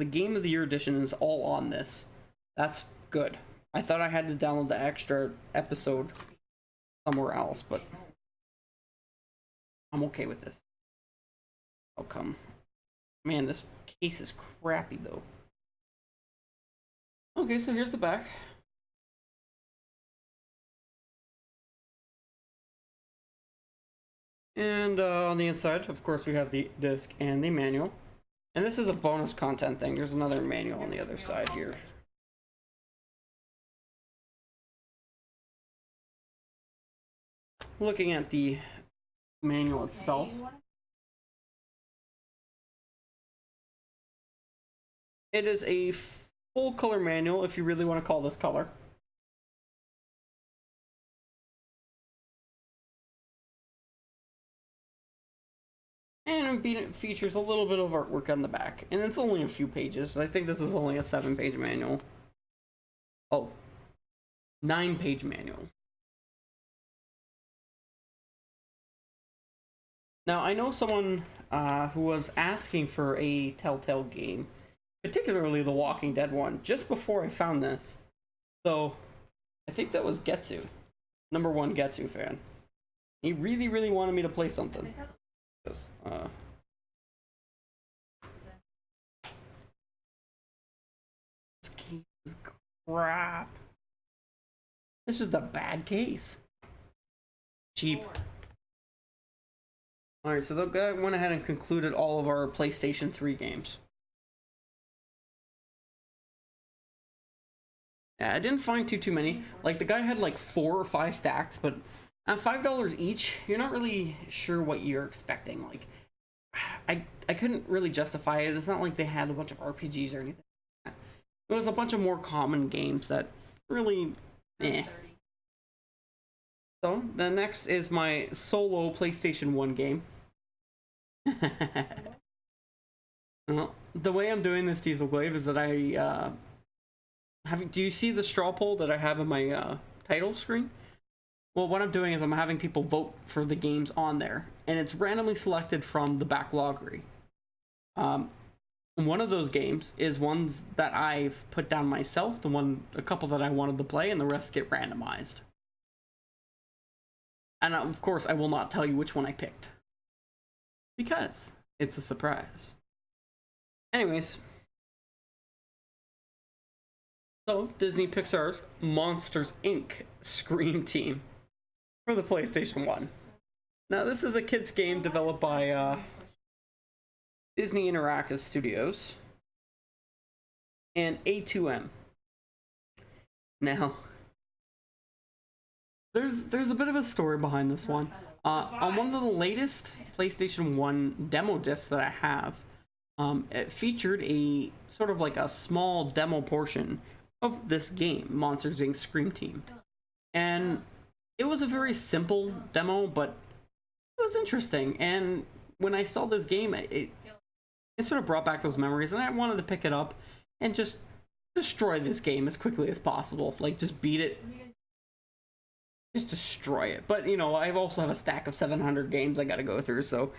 Game of the Year edition is all on this. That's good. I thought I had to download the extra episode somewhere else, but I'm okay with this. How come? Man, this case is crappy, though. Okay, so here's the back. And on the inside, of course, we have the disc and the manual. And this is a bonus content thing. There's another manual on the other side here. Looking at the manual itself. It is a full color manual, if you really want to call this color. And it features a little bit of artwork on the back. And it's only a few pages. I think this is only a 7-page manual. Oh, 9-page manual. Now, I know someone who was asking for a Telltale game, particularly the Walking Dead one, just before I found this. So, I think that was Getsu. #1 Getsu fan. He really, really wanted me to play something. This, this case is crap. This is the bad case. Cheap. Alright, so the guy went ahead and concluded all of our PlayStation 3 games. Yeah, I didn't find too many. Like, the guy had like 4 or 5 stacks, but at $5 each, you're not really sure what you're expecting. Like, I couldn't really justify it. It's not like they had a bunch of RPGs or anything. It was a bunch of more common games that really, eh. So the next is my solo PlayStation 1 game. Well, the way I'm doing this, Diesel Glaive, is that I do you see the straw poll that I have in my title screen? Well, what I'm doing is I'm having people vote for the games on there, and it's randomly selected from the backloggery. One of those games is ones that I've put down myself, a couple that I wanted to play, and the rest get randomized. And of course, I will not tell you which one I picked, because it's a surprise. Anyways, so Disney Pixar's Monsters Inc. Scream Team for the PlayStation 1. Now, this is a kids game developed by Disney Interactive Studios and A2M. Now, there's a bit of a story behind this one. On one of the latest PlayStation 1 demo discs that I have, it featured a sort of like a small demo portion of this game, Monsters Inc. Scream Team. And it was a very simple demo, but it was interesting. And when I saw this game, it sort of brought back those memories, and I wanted to pick it up and just destroy this game as quickly as possible. Like, just beat it. Just destroy it. But, you know, I also have a stack of 700 games I gotta go through, so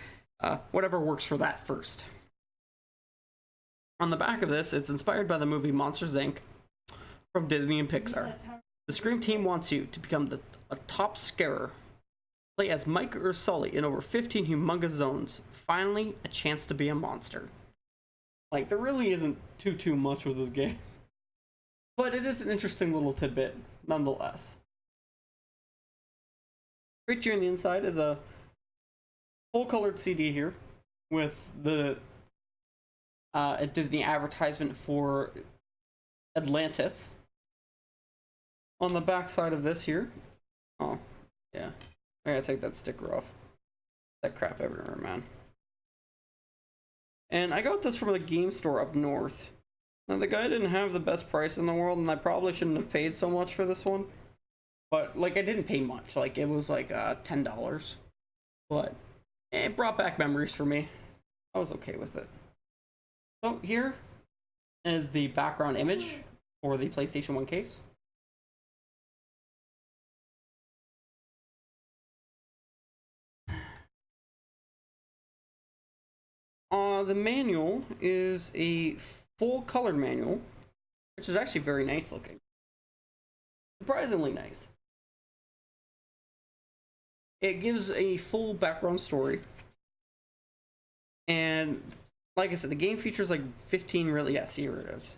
whatever works for that first. On the back of this, it's inspired by the movie Monsters Inc. from Disney and Pixar. The Scream Team wants you to become a top scarer. Play as Mike or Sully in over 15 humongous zones. Finally, a chance to be a monster. Like, there really isn't too much with this game. But it is an interesting little tidbit, nonetheless. Right here on the inside is a full-colored CD here with a Disney advertisement for Atlantis. On the back side of this here, oh, yeah, I gotta take that sticker off. That crap everywhere, man. And I got this from a game store up north. Now, the guy didn't have the best price in the world, and I probably shouldn't have paid so much for this one. But, like, I didn't pay much. Like, it was like $10. But it brought back memories for me. I was okay with it. So here is the background image for the PlayStation 1 case. The manual is a full colored manual, which is actually very nice looking. Surprisingly nice. It gives a full background story. And like I said, the game features like 15 really, yes, here it is.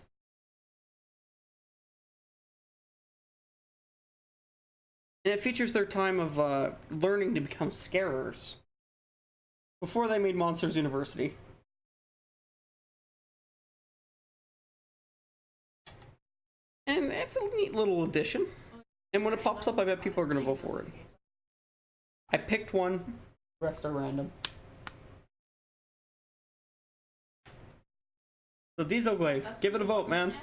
And it features their time of learning to become scarers before they made Monsters University. And it's a neat little addition. And when it pops up, I bet people are going to vote for it. I picked one, the rest are random. So Diesel Glaive, give it a vote, man.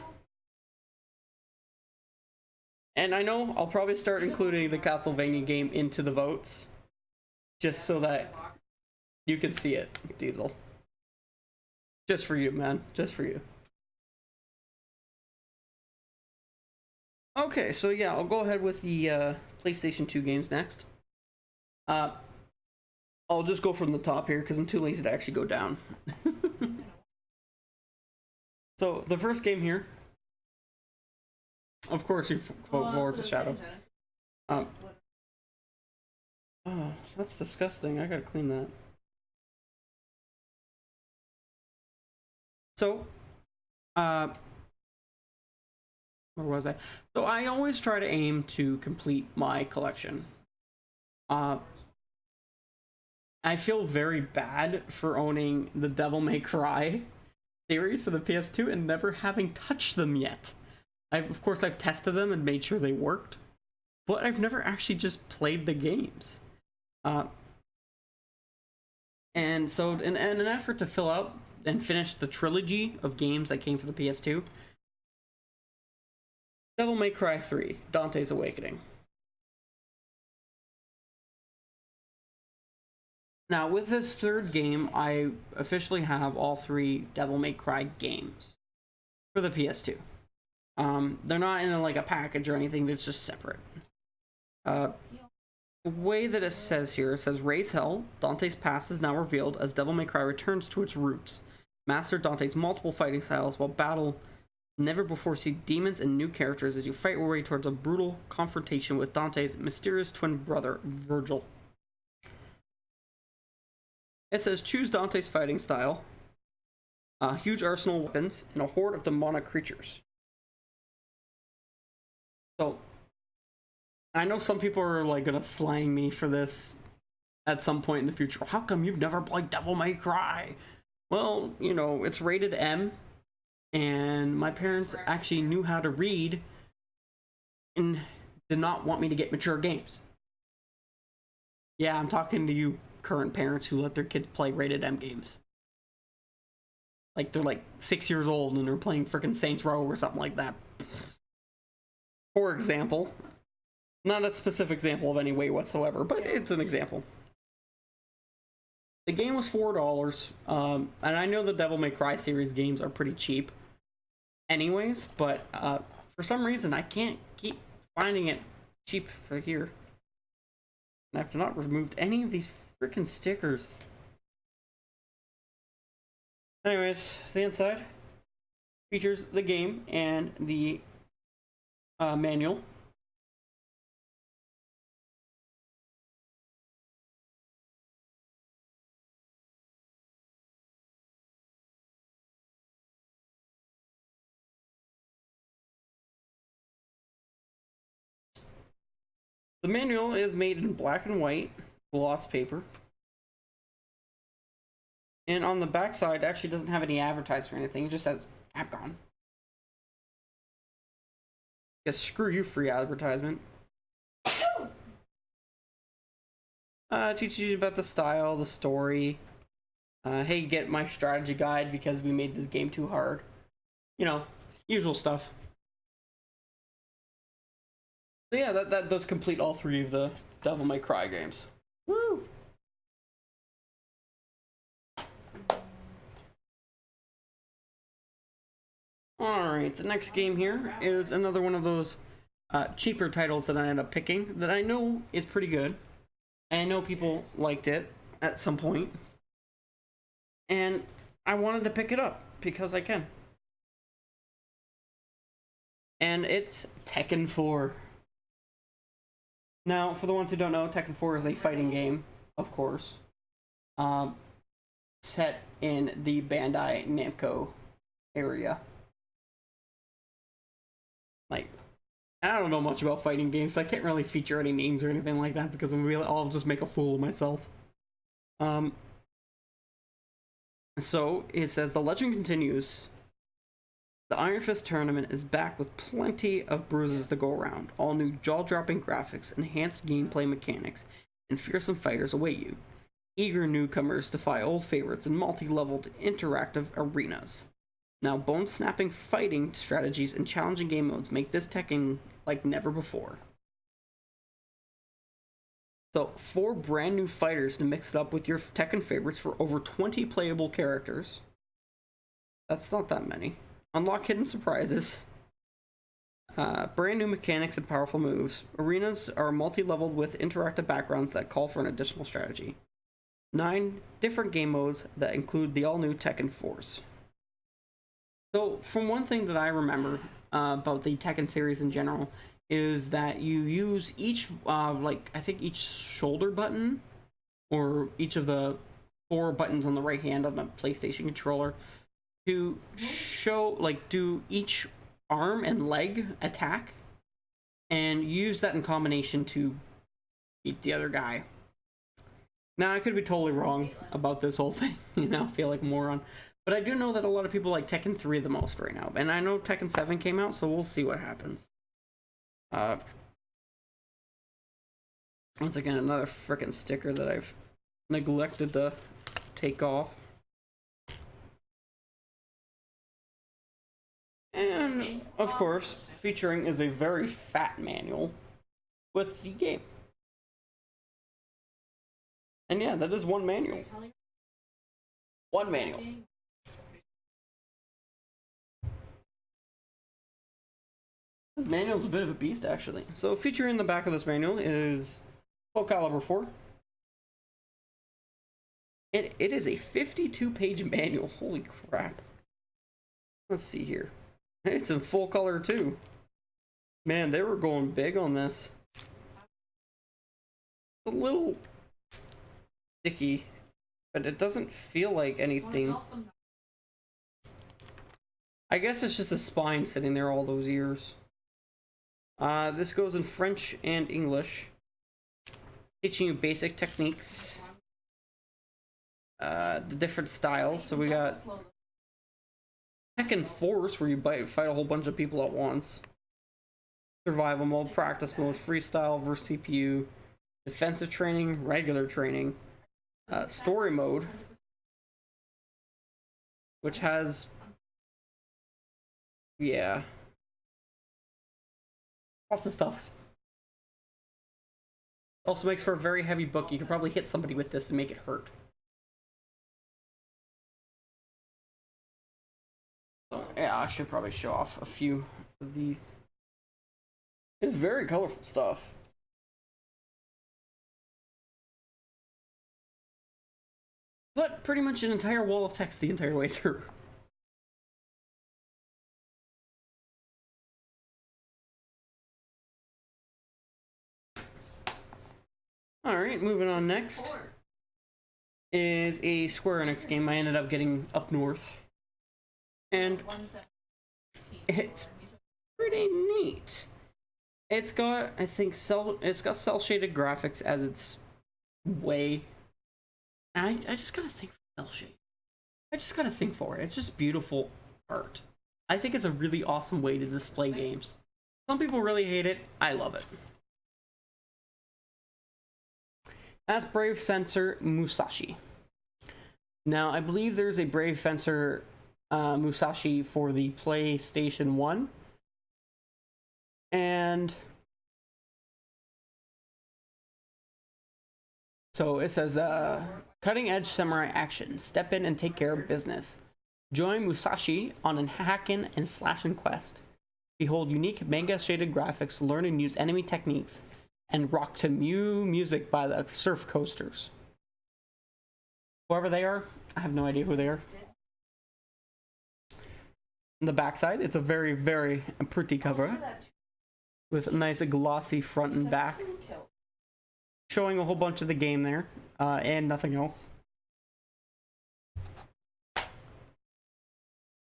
And I know I'll probably start including the Castlevania game into the votes, just so that you can see it, Diesel. Just for you, man. Just for you. Okay, so yeah, I'll go ahead with the PlayStation 2 games next. I'll just go from the top here because I'm too lazy to actually go down. So the first game here, of course, you vote Forza Shadow. Oh, that's disgusting. I gotta clean that. So, where was I? So I always try to aim to complete my collection. I feel very bad for owning the Devil May Cry series for the PS2 and never having touched them yet. Of course, I've tested them and made sure they worked, but I've never actually just played the games. And And so, in an effort to fill out and finish the trilogy of games that came for the PS2, Devil May Cry 3, Dante's Awakening. Now, with this third game, I officially have all 3 Devil May Cry games for the PS2. They're not in like a package or anything, it's just separate. The way that it says here, it says, Raise Hell, Dante's past is now revealed as Devil May Cry returns to its roots. Master Dante's multiple fighting styles while battle never before see demons and new characters as you fight your way towards a brutal confrontation with Dante's mysterious twin brother, Virgil. It says, choose Dante's fighting style, a huge arsenal of weapons, and a horde of demonic creatures. So, I know some people are like gonna slang me for this at some point in the future. How come you've never played Devil May Cry? Well, you know, it's rated M, and my parents actually knew how to read and did not want me to get mature games. Yeah, I'm talking to you current parents who let their kids play rated M games. Like they're like 6 years old and they're playing freaking Saints Row or something like that. For example, not a specific example of any way whatsoever, but it's an example. The game was $4, and I know the Devil May Cry series games are pretty cheap anyways, but for some reason I can't keep finding it cheap for here. And I've not removed any of these freaking stickers. Anyways, the inside features the game and the manual. The manual is made in black and white gloss paper. And on the back side, actually doesn't have any advertising or anything. It just says Capcom. Guess screw you, free advertisement. Teaches you about the style, the story. Hey, get my strategy guide because we made this game too hard. You know, usual stuff. So yeah, that does complete all 3 of the Devil May Cry games. Woo! Alright, the next game here is another one of those cheaper titles that I ended up picking that I know is pretty good. And I know people liked it at some point. And I wanted to pick it up because I can. And it's Tekken 4. Now, for the ones who don't know, Tekken 4 is a fighting game, of course. Set in the Bandai Namco area. Like, I don't know much about fighting games, so I can't really feature any names or anything like that because I'll just make a fool of myself. So, it says, the legend continues. The Iron Fist tournament is back with plenty of bruises to go around. All new jaw-dropping graphics, enhanced gameplay mechanics, and fearsome fighters await you. Eager newcomers defy old favorites in multi-leveled interactive arenas. Now, bone-snapping fighting strategies and challenging game modes make this Tekken like never before. So, 4 brand new fighters to mix it up with your Tekken favorites for over 20 playable characters. That's not that many. Unlock hidden surprises. Brand new mechanics and powerful moves. Arenas are multi-leveled with interactive backgrounds that call for an additional strategy. 9 different game modes that include the all-new Tekken Force. So, from one thing that I remember about the Tekken series in general is that you use each, I think each shoulder button, or each of the 4 buttons on the right hand on the PlayStation controller to do each arm and leg attack and use that in combination to beat the other guy. Now, I could be totally wrong about this whole thing, I feel like a moron. But I do know that a lot of people like Tekken 3 the most right now. And I know Tekken 7 came out, so we'll see what happens. Once again, another frickin' sticker that I've neglected to take off. And, of course, featuring is a very fat manual with the game. And yeah, that is one manual. One manual. This manual is a bit of a beast, actually. So, featuring in the back of this manual is full caliber 4. It is a 52-page manual. Holy crap. Let's see here. It's in full color, too. Man, they were going big on this. It's a little sticky, but it doesn't feel like anything. I guess it's just a spine sitting there all those years. This goes in French and English, teaching you basic techniques, the different styles. So we got Tekken Force, where you fight a whole bunch of people at once. Survival mode, practice mode, freestyle versus CPU, defensive training, regular training, story mode, which has, yeah, lots of stuff. Also makes for a very heavy book. You could probably hit somebody with this and make it hurt. So, yeah, I should probably show off a few of the... It's very colorful stuff. But pretty much an entire wall of text the entire way through. Alright, moving on next is a Square Enix game I ended up getting up north. And it's pretty neat. It's got, I think, cel-shaded graphics as its way. And I just gotta think for cel-shade. I just gotta think for it. It's just beautiful art. I think it's a really awesome way to display games. Some people really hate it. I love it. That's Brave Fencer Musashi. Now, I believe there's a Brave Fencer Musashi for the PlayStation 1. And so it says, cutting edge samurai action. Step in and take care of business. Join Musashi on a hackin' and slashin' quest. Behold unique manga shaded graphics, learn and use enemy techniques, and rock to music by the Surf Coasters. Whoever they are, I have no idea who they are. On the backside, it's a very, very pretty cover with a nice glossy front and back, showing a whole bunch of the game there, and nothing else.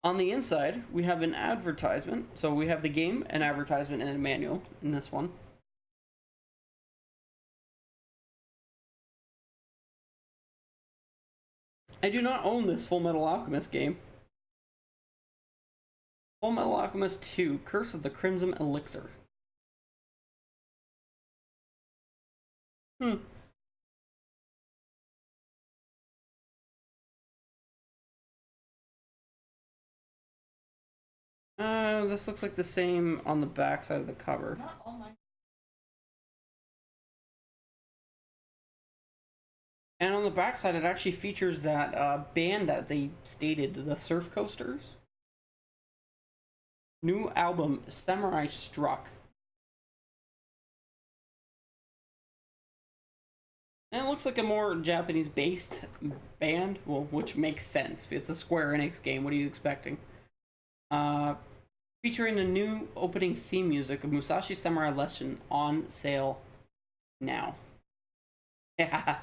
On the inside, we have an advertisement. So we have the game, an advertisement, and a manual in this one. I do not own this Full Metal Alchemist game. Full Metal Alchemist 2, Curse of the Crimson Elixir. This looks like the same on the back side of the cover. And on the back side, it actually features that band that they stated, the Surf Coasters. New album, Samurai Struck. And it looks like a more Japanese-based band, well, which makes sense. It's a Square Enix game. What are you expecting? Featuring the new opening theme music of Musashi Samurai Lesson on sale now. Yeah.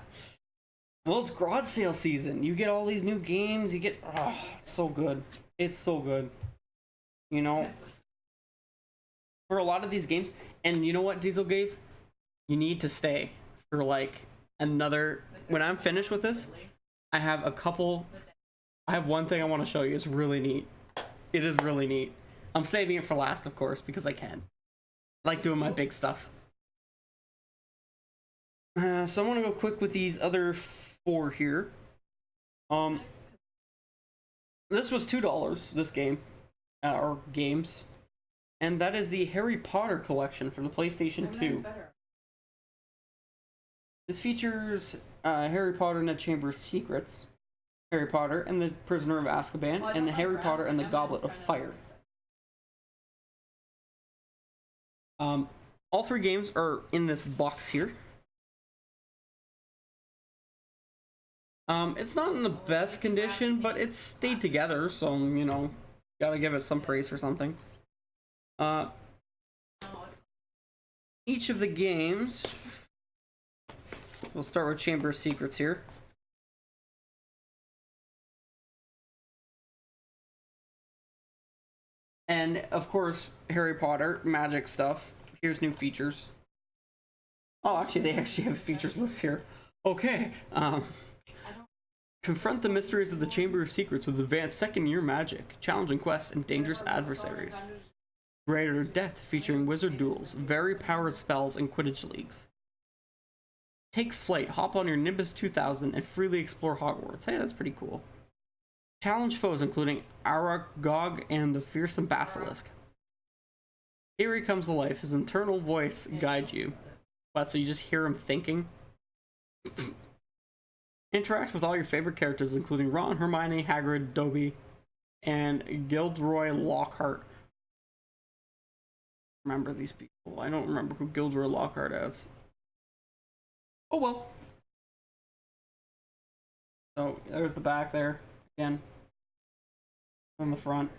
Well, it's garage sale season. You get all these new games. You get... Oh, it's so good. It's so good. You know? For a lot of these games... And you know what Diesel gave? You need to stay for, like, another... When I'm finished with this, I have a couple... I have one thing I want to show you. It's really neat. It is really neat. I'm saving it for last, of course, because I can. I like doing my big stuff. So I want to go quick with these other 4 here. Um, this was $2. This game, or games, and that is the Harry Potter collection for the PlayStation 2. This features Harry Potter and the Chamber of Secrets, Harry Potter and the Prisoner of Azkaban, and the Harry Potter and the Goblet of Fire. All three games are in this box here. It's not in the best condition, but it's stayed together, so, you know, gotta give it some praise for something. Each of the games, we'll start with Chamber of Secrets here. And, of course, Harry Potter, magic stuff. Here's new features. Oh, actually, they actually have a features list here. Okay, confront the mysteries of the Chamber of Secrets with advanced second-year magic, challenging quests, and dangerous adversaries. Greater Death, featuring wizard duels, very powered spells, and Quidditch leagues. Take flight, hop on your Nimbus 2000, and freely explore Hogwarts. Hey, that's pretty cool. Challenge foes, including Aragog and the fearsome Basilisk. Here he comes to life, his internal voice guides you. What, so you just hear him thinking? Interact with all your favorite characters, including Ron, Hermione, Hagrid, Dobby, and Gilderoy Lockhart. Remember these people. I don't remember who Gilderoy Lockhart is. Oh well. So there's the back there again. On the front.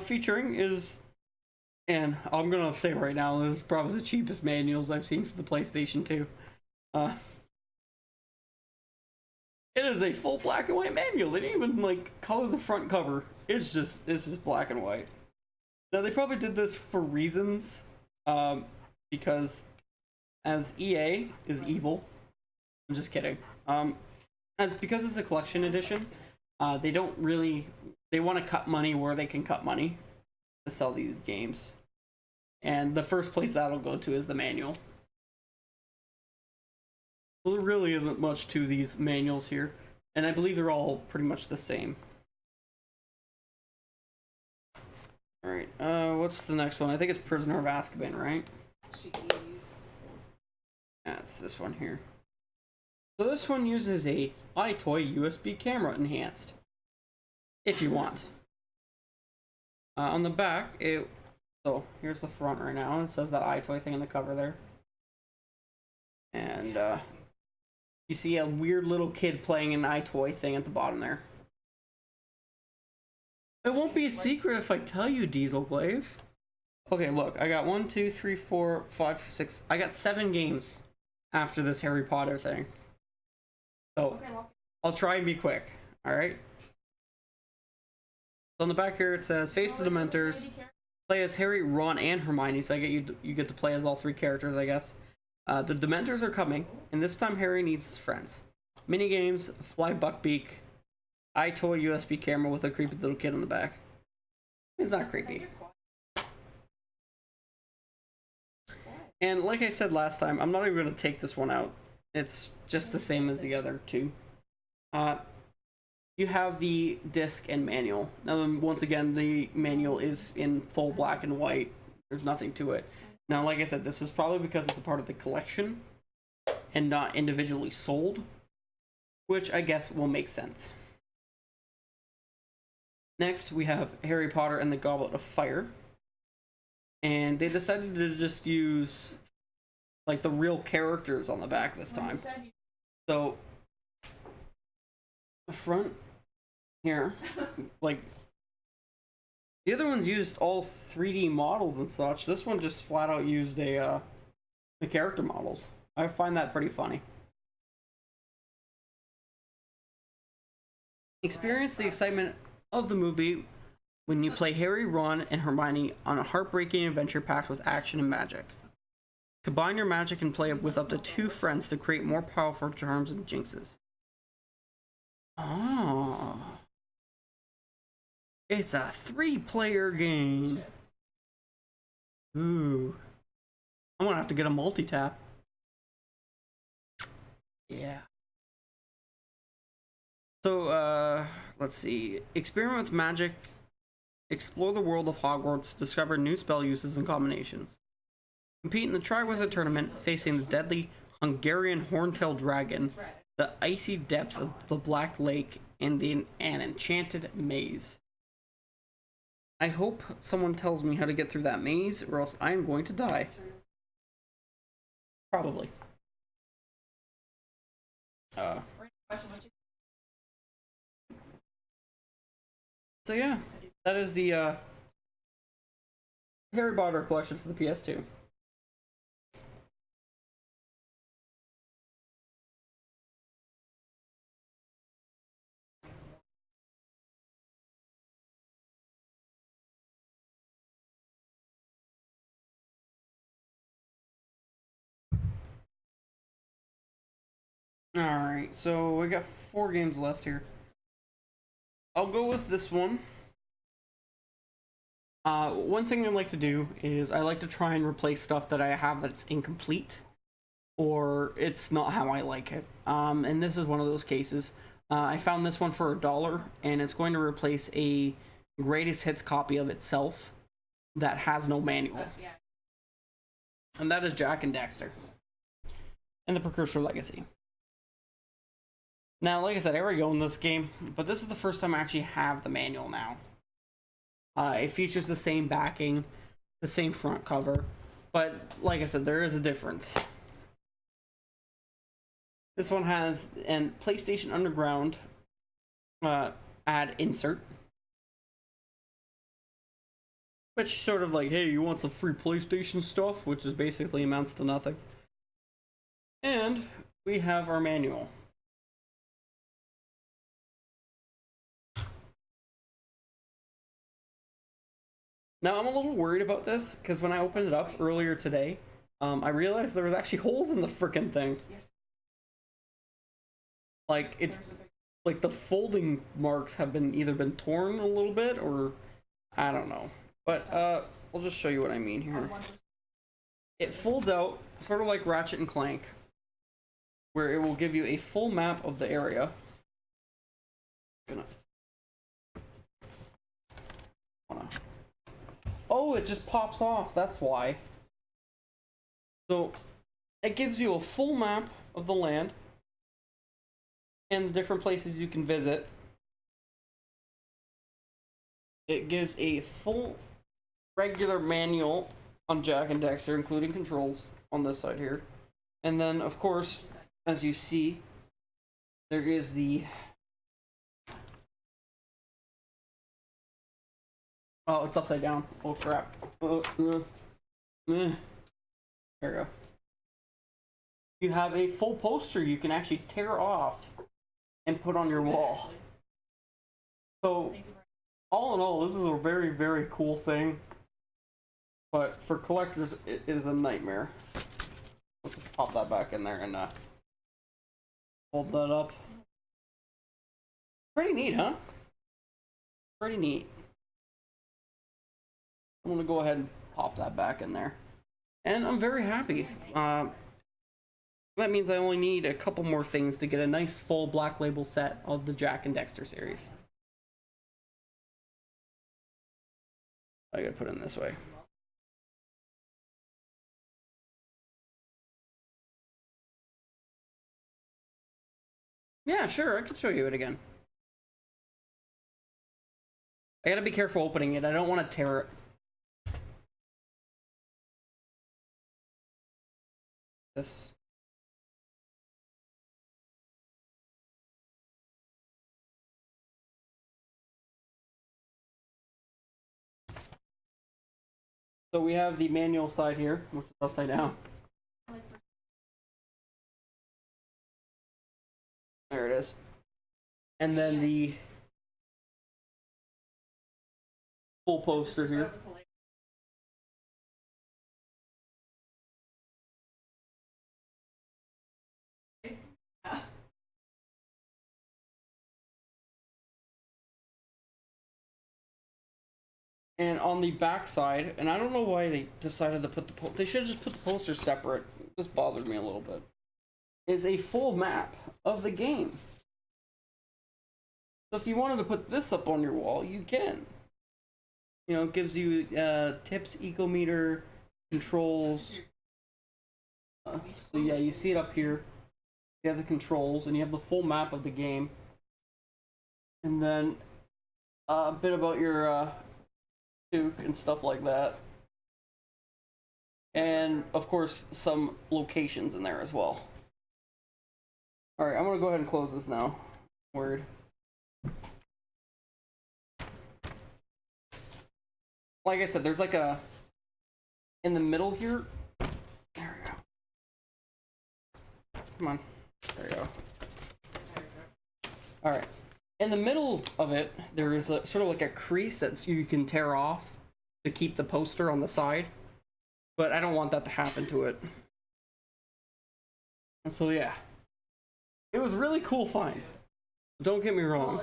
Featuring is, and I'm gonna say right now, this is probably the cheapest manuals I've seen for the PlayStation 2. It is a full black and white manual. They didn't even like color the front cover. It's just black and white. Now they probably did this for reasons, because as EA is evil. I'm just kidding. Because it's a collection edition, they don't really, they want to cut money where they can cut money to sell these games. And the first place that'll go to is the manual. Well, there really isn't much to these manuals here, and I believe they're all pretty much the same. Alright, what's the next one? I think it's Prisoner of Azkaban, right? That's this one here. So this one uses a iToy USB camera enhanced, if you want. On the back, so here's the front right now. It says that iToy thing on the cover there. And you see a weird little kid playing an iToy thing at the bottom there. It won't be a secret if I tell you, Dieselglaive. Okay, look, I got 1, 2, 3, 4, 5, 6. I got 7 games after this Harry Potter thing. So I'll try and be quick. All right. So on the back here it says, "Face the Dementors. Play as Harry, Ron, and Hermione." So I get you get to play as all 3 characters, I guess. The Dementors are coming, and this time Harry needs his friends. Minigames, Fly Buckbeak, iToy USB camera with a creepy little kid on the back. It's not creepy. And like I said last time, I'm not even going to take this one out. It's just the same as the other 2. You have the disc and manual. Now, once again, the manual is in full black and white. There's nothing to it. Now, like I said, this is probably because it's a part of the collection and not individually sold, which I guess will make sense. Next, we have Harry Potter and the Goblet of Fire. And they decided to just use like the real characters on the back this time. So the front here, like the other ones used all 3D models and such. This one just flat out used the character models. I find that pretty funny. Experience the excitement of the movie when you play Harry, Ron, and Hermione on a heartbreaking adventure packed with action and magic. Combine your magic and play with up to 2 friends to create more powerful charms and jinxes. Oh. It's a 3-player game. Ooh. I'm gonna have to get a multi-tap. Yeah. So, let's see. Experiment with magic. Explore the world of Hogwarts. Discover new spell uses and combinations. Compete in the Triwizard Tournament, facing the deadly Hungarian Horntail Dragon, the icy depths of the Black Lake, and an enchanted maze. I hope someone tells me how to get through that maze, or else I am going to die. Probably. So yeah, that is the Harry Potter collection for the PS2. Alright, so we got 4 games left here. I'll go with this one. One thing I like to do is I like to try and replace stuff that I have that's incomplete or it's not how I like it. And this is one of those cases. I found this one for $1 and it's going to replace a greatest hits copy of itself that has no manual. And that is Jak and Daxter and the Precursor Legacy. Now, like I said, I already own this game, but this is the first time I actually have the manual now. It features the same backing, the same front cover, but like I said, there is a difference. This one has an PlayStation Underground ad insert, which sort of like, hey, you want some free PlayStation stuff, which is basically amounts to nothing. And we have our manual. Now, I'm a little worried about this, because when I opened it up earlier today, I realized there was actually holes in the frickin' thing. Like, it's, like, the folding marks have been either been torn a little bit, or, I don't know. But, I'll just show you what I mean here. It folds out, sort of like Ratchet and Clank, where it will give you a full map of the area. Oh, it just pops off, that's why. So, it gives you a full map of the land and the different places you can visit. It gives a full regular manual on Jak and Daxter, including controls on this side here. And then, of course, as you see, there is the... Oh, it's upside down. Oh, crap. There we go. You have a full poster you can actually tear off and put on your wall. So, all in all, this is a very, very cool thing. But for collectors, it is a nightmare. Let's just pop that back in there and hold that up. Pretty neat, huh? Pretty neat. I'm gonna go ahead and pop that back in there. And I'm very happy. That means I only need a couple more things to get a nice full Black Label set of the Jak and Daxter series. I gotta put it in this way. Yeah, sure, I can show you it again. I gotta be careful opening it, I don't want to tear it. This. So we have the manual side here, which is upside down. There it is. And then the full poster here. And on the back side, and I don't know why they decided to put they should have just put the posters separate. This bothered me a little bit. is a full map of the game. So if you wanted to put this up on your wall, you can. You know, it gives you tips, ecometer, controls. So yeah, you see it up here. You have the controls, and you have the full map of the game. And then a bit about your Duke and stuff like that. And of course, some locations in there as well. Alright, I'm gonna go ahead and close this now. Word. Like I said, there's like a in the middle here. There we go. Come on. There we go. Alright. In the middle of it, there is a sort of like a crease that you can tear off to keep the poster on the side. But I don't want that to happen to it. And so yeah. It was a really cool find. Don't get me wrong.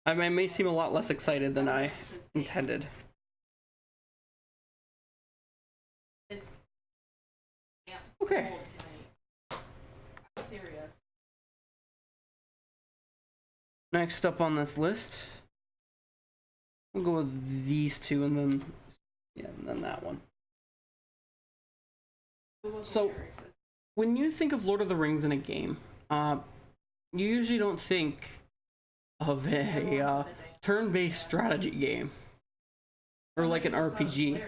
I may seem a lot less excited than I intended. Okay. Next up on this list, we'll go with these two, and then and then that one. So, when you think of Lord of the Rings in a game, you usually don't think of a turn-based strategy game or like an RPG,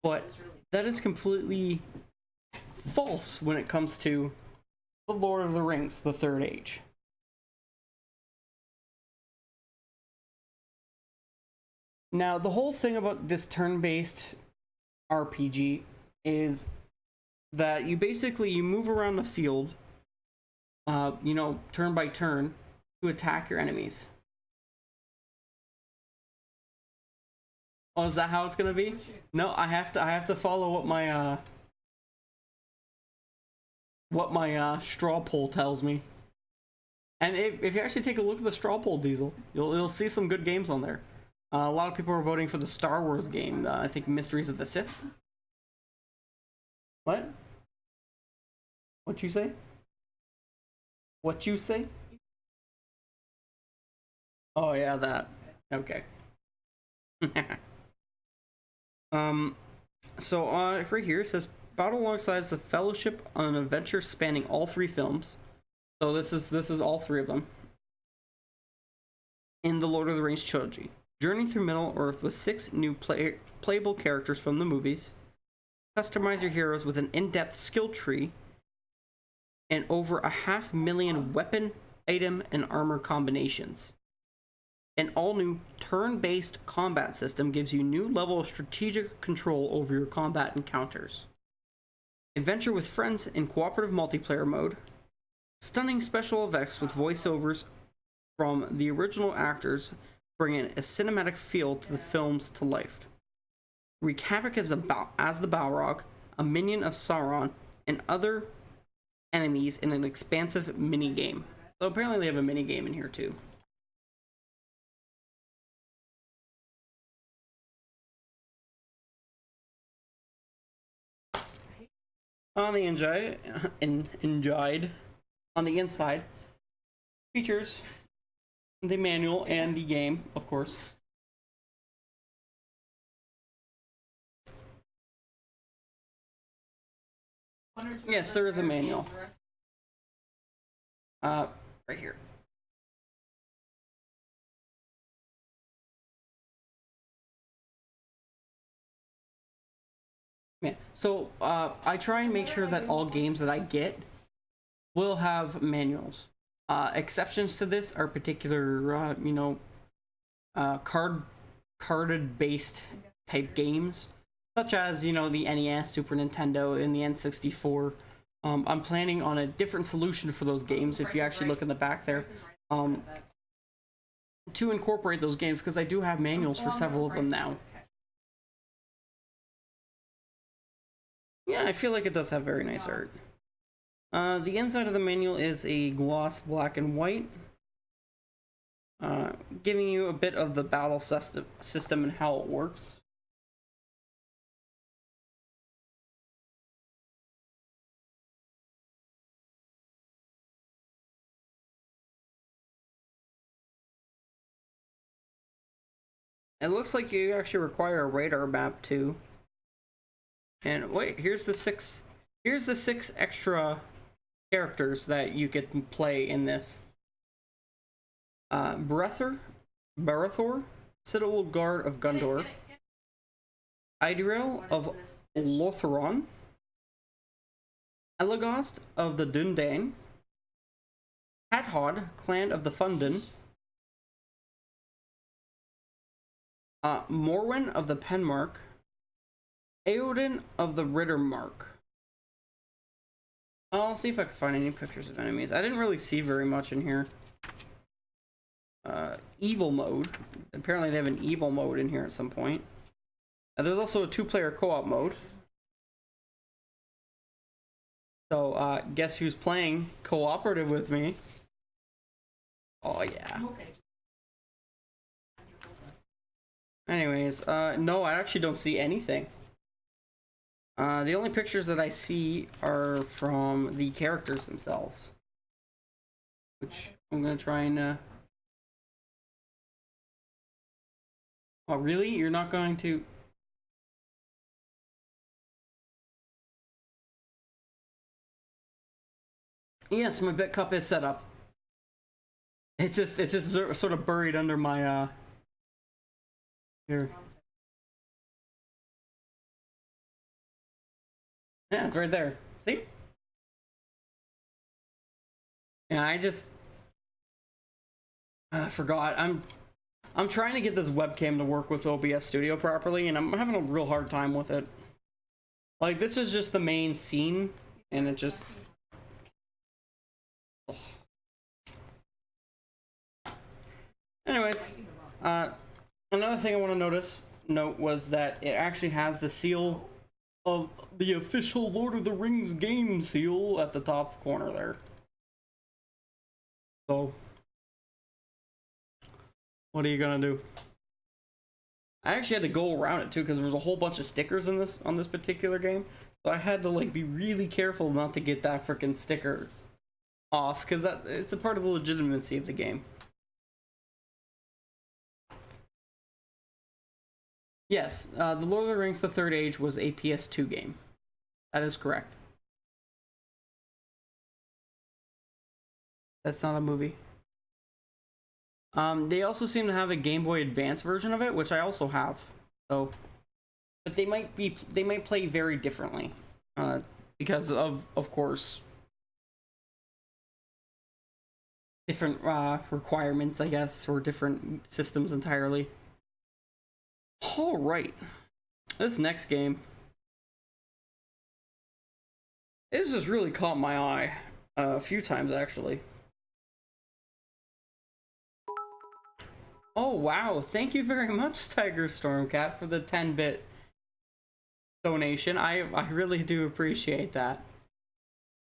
but that is completely false when it comes to the Lord of the Rings, the Third Age. Now, the whole thing about this turn-based RPG is that you move around the field, you know, turn by turn, to attack your enemies. Oh, is that how it's gonna be? No, I have to follow what my straw poll tells me. And if you actually take a look at the straw poll, Diesel, you'll see some good games on there. A lot of people are voting for the Star Wars game. I think Mysteries of the Sith. What? What you say? What you say? Oh yeah, that. Okay. So right here it says battle alongside the Fellowship on an adventure spanning all three films. So this is all three of them in the Lord of the Rings trilogy. Journey through Middle Earth with 6 new playable characters from the movies. Customize your heroes with an in-depth skill tree and over 500,000 weapon, item, and armor combinations. An all-new turn-based combat system gives you new level of strategic control over your combat encounters. Adventure with friends in cooperative multiplayer mode. Stunning special effects with voiceovers from the original actors bringing a cinematic feel to the films to life. Wreak havoc as the Balrog, a minion of Sauron, and other enemies in an expansive mini-game. So apparently they have a mini-game in here too. On the on the inside, features the manual and the game, of course. Yes, there is a manual. Right here. Yeah. So I try and make sure that all games that I get will have manuals. Exceptions to this are particular, you know, carded based type games, such as, you know, the NES, Super Nintendo, and the N64. I'm planning on a different solution for those games. If you actually look in the back there, to incorporate those games, because I do have manuals for several of them now. Yeah, I feel like it does have very nice art. The inside of the manual is a gloss black and white, giving you a bit of the battle system and how it works. It looks like you actually require a radar map too. And wait, here's the six extra characters that you can play in this. Barathor, Citadel Guard of Gondor, Idril of Lothron, Elagost of the Dundane, Hathod, Clan of the Fundin, Morwen of the Penmark, Eowyn of the Rittermark. I'll see if I can find any pictures of enemies. I didn't really see very much in here. Evil mode. Apparently they have an evil mode in here at some point. There's also a 2-player co-op mode. So, guess who's playing cooperative with me? Oh, yeah. Anyways, no, I actually don't see anything. The only pictures that I see are from the characters themselves. Which I'm gonna try and, Oh, really? You're not going to... Yes, my bit cup is set up. It's just sort of buried under my, here. Yeah, it's right there. See? Yeah, I forgot. I'm trying to get this webcam to work with OBS Studio properly, and I'm having a real hard time with it. Like, this is just the main scene, and it just... Ugh. Anyways, another thing I want to note was that it actually has the seal of the official Lord of the Rings game seal at the top corner there. So, what are you gonna do? I actually had to go around it too because there was a whole bunch of stickers in on this particular game, so I had to like be really careful not to get that freaking sticker off because it's a part of the legitimacy of the game. Yes, The Lord of the Rings: The Third Age was a PS2 game. That is correct. That's not a movie. They also seem to have a Game Boy Advance version of it, which I also have. So, but they might play very differently, because of course, different requirements, I guess, or different systems entirely. All right, this next game, this has really caught my eye a few times actually. Oh wow, thank you very much, Tiger Stormcat, for the 10-bit donation. I really do appreciate that.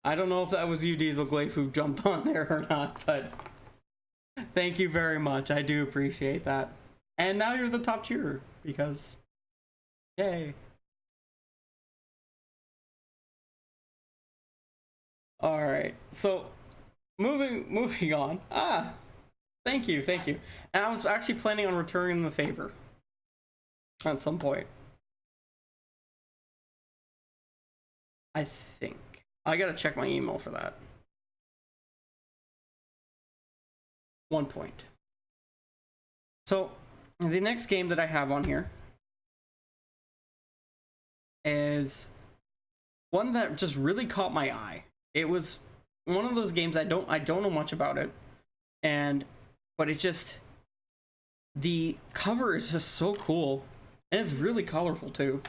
I don't know if that was you, Diesel Glaive, who jumped on there or not, but thank you very much. I do appreciate that. And now you're the top cheerer, because yay. Alright, so moving on. Thank you. And I was actually planning on returning the favor at some point. I think. I gotta check my email for that. 1 point. So, the next game that I have on here is one that just really caught my eye. It was one of those games I don't know much about it, but it just, the cover is just so cool, and it's really colorful too.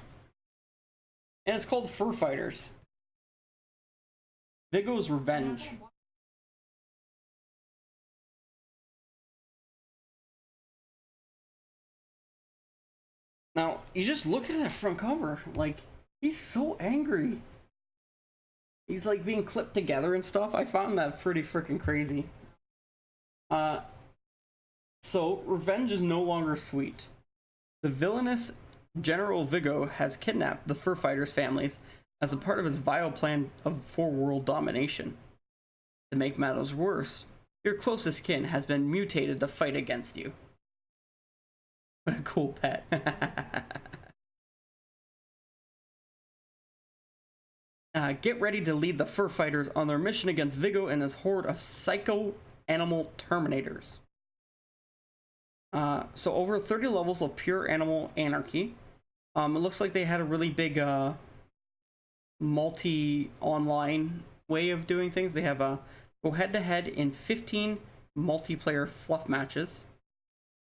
And it's called Fur Fighters: Viggo's Revenge. Now, you just look at that front cover, like, he's so angry. He's like being clipped together and stuff. I found that pretty freaking crazy. So, revenge is no longer sweet. The villainous General Viggo has kidnapped the Fur Fighters' families as a part of his vile plan of four-world domination. To make matters worse, your closest kin has been mutated to fight against you. What a cool pet. Get ready to lead the fur fighters on their mission against Vigo and his horde of psycho animal terminators. So over 30 levels of pure animal anarchy. It looks like they had a really big multi-online way of doing things. They have go head-to-head in 15 multiplayer fluff matches.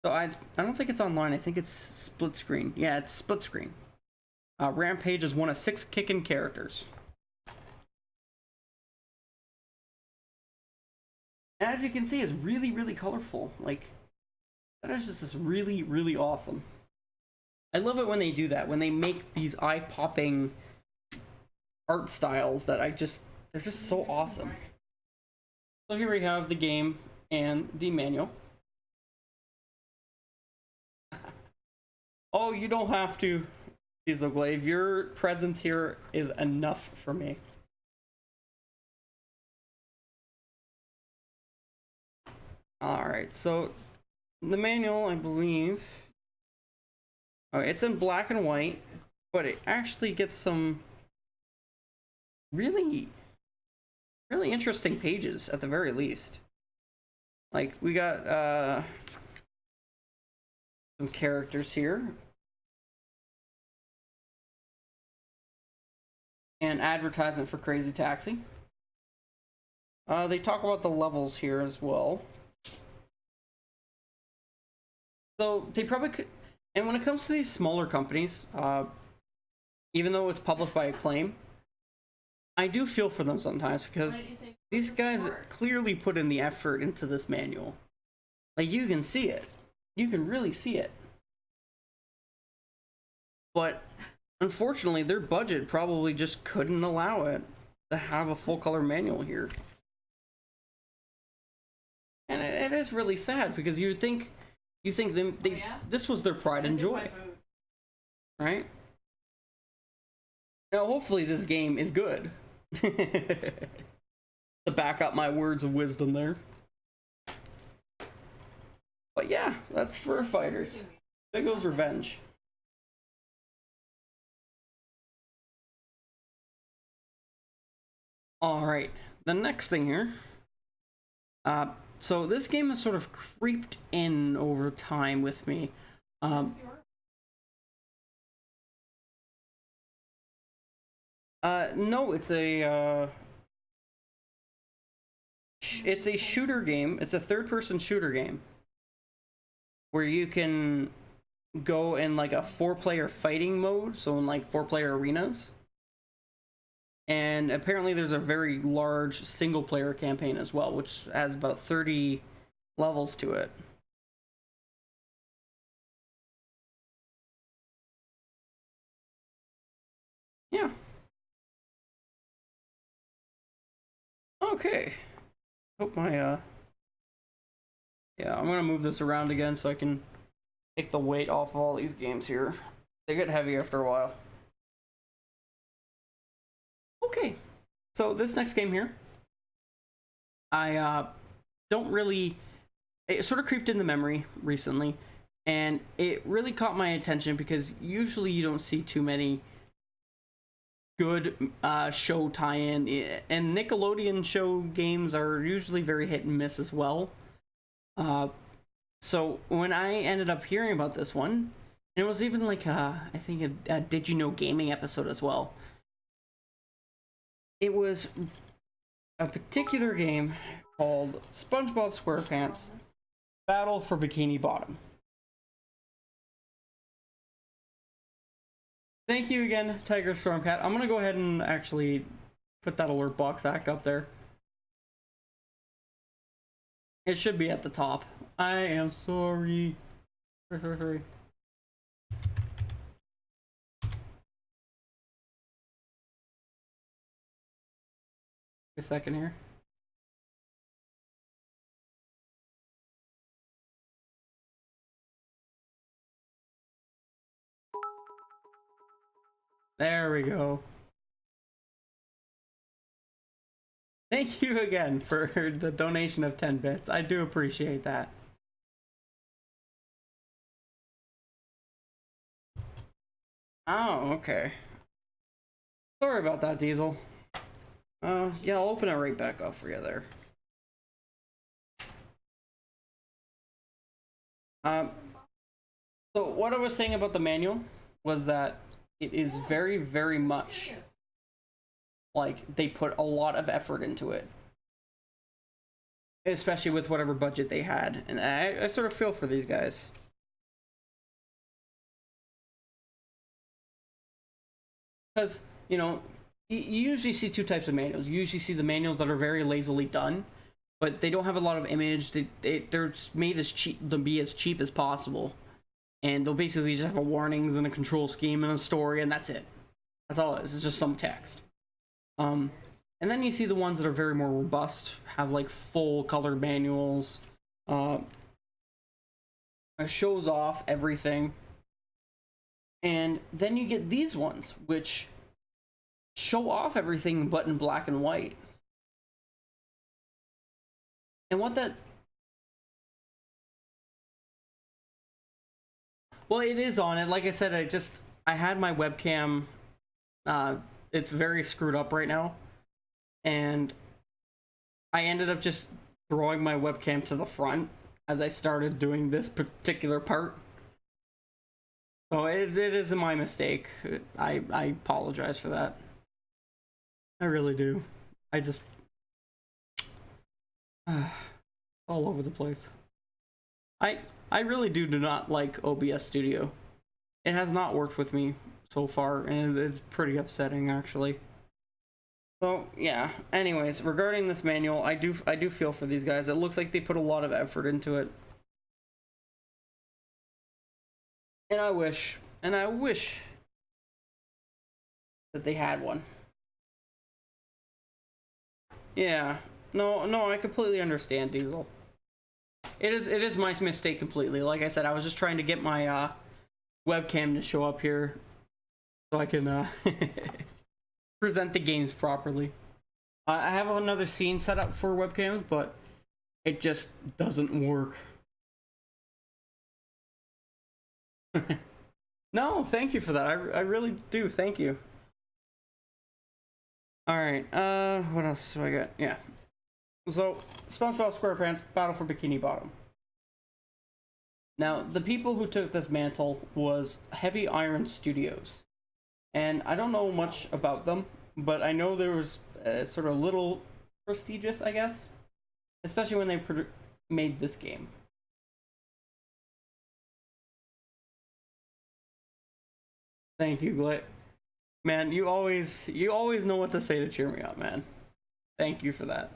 So I don't think it's online. I think it's split screen. Yeah, it's split screen. Rampage is one of 6 kicking characters. And as you can see, it's really, really colorful. Like, that is just really, really awesome. I love it when they do that, when they make these eye-popping art styles that they're just so awesome. So here we have the game and the manual. Oh, you don't have to, Dieselglaive. Your presence here is enough for me. Alright, so the manual, I believe, it's in black and white, but it actually gets some really, really interesting pages at the very least. Like, we got some characters here. And advertisement for Crazy Taxi. They talk about the levels here as well. So they probably could, and when it comes to these smaller companies, even though it's published by Acclaim, I do feel for them sometimes because these guys clearly put in the effort into this manual. Like, you can see it. You can really see it. But unfortunately, their budget probably just couldn't allow it to have a full color manual here. And it is really sad because you think this was their pride and joy, right? Now, hopefully, this game is good. To back up my words of wisdom there. But yeah, that's Fur Fighters. Vigo's Revenge. Alright, the next thing here. So this game has sort of creeped in over time with me. No, it's a shooter game. It's a third-person shooter game where you can go in like a 4-player fighting mode, so in like 4-player arenas. And apparently there's a very large single-player campaign as well, which has about 30 levels to it. Yeah. Okay. Hope my, yeah, I'm gonna move this around again so I can take the weight off of all these games here. They get heavy after a while. Okay, so this next game here, I don't really, it sort of creeped in the memory recently, and it really caught my attention because usually you don't see too many good show tie-in, and Nickelodeon show games are usually very hit and miss as well. So when I ended up hearing about this one, and it was even like I think a Did You Know Gaming episode as well. It was a particular game called SpongeBob SquarePants Battle for Bikini Bottom. Thank you again, Tiger Stormcat. I'm gonna go ahead and actually put that alert box back up there. It should be at the top. I am sorry. Sorry. A second here. There we go. Thank you again for the donation of 10 bits. I do appreciate that. Oh, okay. Sorry about that, Diesel. Yeah, I'll open it right back up for you there. Um, so what I was saying about the manual was that it is very, very much like they put a lot of effort into it, especially with whatever budget they had, and I sort of feel for these guys. Because, you know, you usually see two types of manuals. You usually see the manuals that are very lazily done, but they don't have a lot of image. They're made as cheap to be as cheap as possible, and they'll basically just have a warnings and a control scheme and a story, and that's it. That's all it is. It's just some text. And then you see the ones that are very more robust, have like full colored manuals, it shows off everything. And then you get these ones, which show off everything but in black and white. And what that... Well, it is on it. Like I said, I had my webcam, it's very screwed up right now. And I ended up just drawing my webcam to the front as I started doing this particular part. So it is my mistake. I apologize for that. I really do. I just... all over the place. I really do not like OBS Studio. It has not worked with me so far, and it's pretty upsetting, actually. So yeah, anyways, regarding this manual, I do feel for these guys. It looks like they put a lot of effort into it. And I wish that they had one. Yeah. No, I completely understand, Diesel. It is my mistake completely. Like I said, I was just trying to get my webcam to show up here so I can present the games properly. I have another scene set up for webcams, but it just doesn't work. No, thank you for that. I really do. Thank you. All right. What else do I got? Yeah. So, SpongeBob SquarePants Battle for Bikini Bottom. Now, the people who took this mantle was Heavy Iron Studios, and I don't know much about them, but I know there was sort of little prestigious, I guess, especially when they made this game. Thank you, Glit. Man, you always know what to say to cheer me up, man. Thank you for that.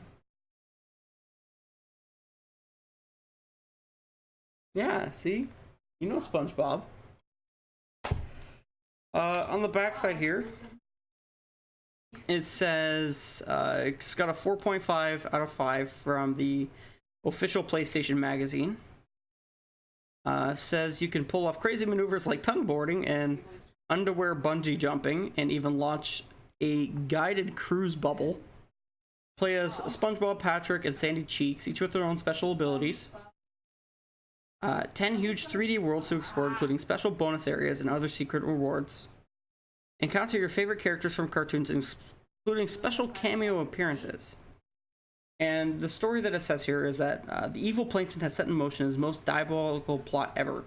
Yeah, see? You know SpongeBob. On the backside here, it says it's got a 4.5 out of 5 from the official PlayStation magazine. Says you can pull off crazy maneuvers like tongue boarding and underwear bungee jumping, and even launch a guided cruise bubble. Play as SpongeBob, Patrick, and Sandy Cheeks, each with their own special abilities. 10 huge 3D worlds to explore, including special bonus areas and other secret rewards. Encounter your favorite characters from cartoons, including special cameo appearances. And the story that it says here is that the evil Plankton has set in motion his most diabolical plot ever.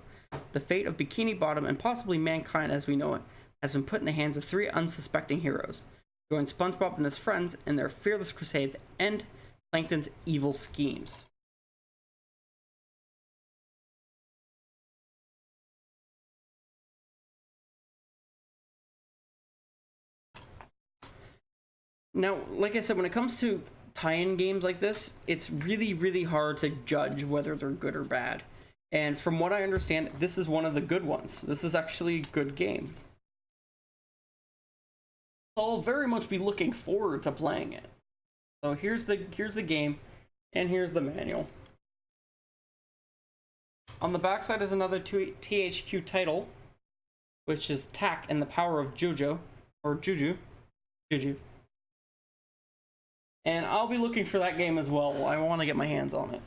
The fate of Bikini Bottom, and possibly mankind as we know it, has been put in the hands of 3 unsuspecting heroes. Join SpongeBob and his friends in their fearless crusade to end Plankton's evil schemes. Now, like I said, when it comes to tie-in games like this, it's really, really hard to judge whether they're good or bad. And from what I understand, this is one of the good ones. This is actually a good game. I'll very much be looking forward to playing it. So here's the game, and here's the manual. On the backside is another THQ title, which is Tak and the Power of Juju. And I'll be looking for that game as well. I want to get my hands on it.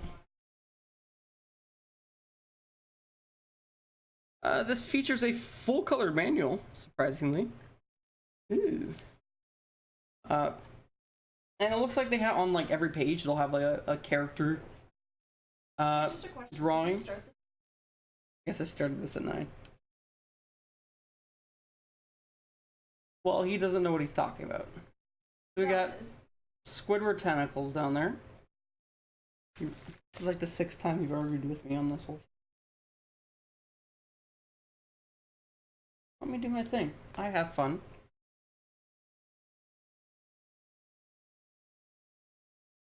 This features a full-colored manual, surprisingly. Ooh. And it looks like they have on like every page they'll have like a character Just a question. drawing. Did you start this? Guess I started this at 9. Well, he doesn't know what he's talking about. We got Squidward tentacles down there. It's like the 6th time you've argued with me on this whole thing. Let me do my thing. I have fun.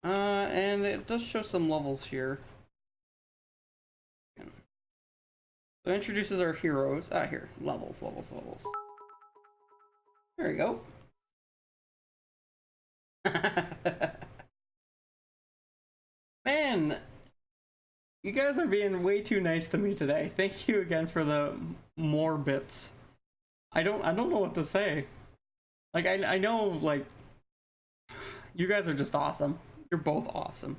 And it does show some levels here. So it introduces our heroes. Here. Levels. There we go. Man, you guys are being way too nice to me today. Thank you again for the more bits. I don't know what to say. Like I know like you guys are just awesome. You're both awesome.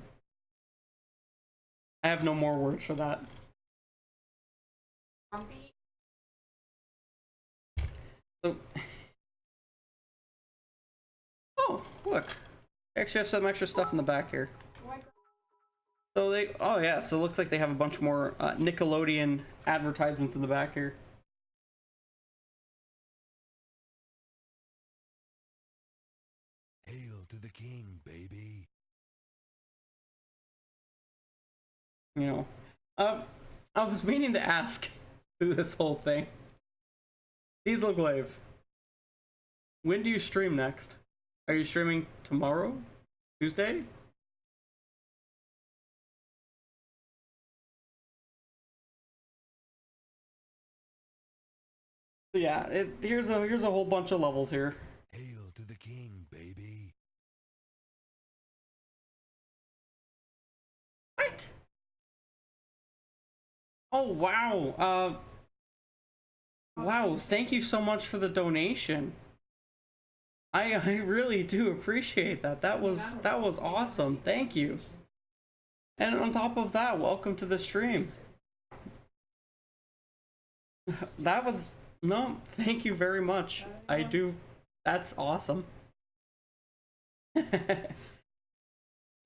I have no more words for that. So, oh, look. They actually have some extra stuff in the back here. So oh yeah, so it looks like they have a bunch more Nickelodeon advertisements in the back here. Hail to the king, baby. You know, I was meaning to ask through this whole thing. Diesel Glaive, when do you stream next? Are you streaming tomorrow? Tuesday? Yeah, here's a whole bunch of levels here. Hail to the king, baby. What? Oh wow. Wow, thank you so much for the donation. I really do appreciate that. That was awesome. Thank you. And on top of that, welcome to the stream. That was no, thank you very much. I do. That's awesome.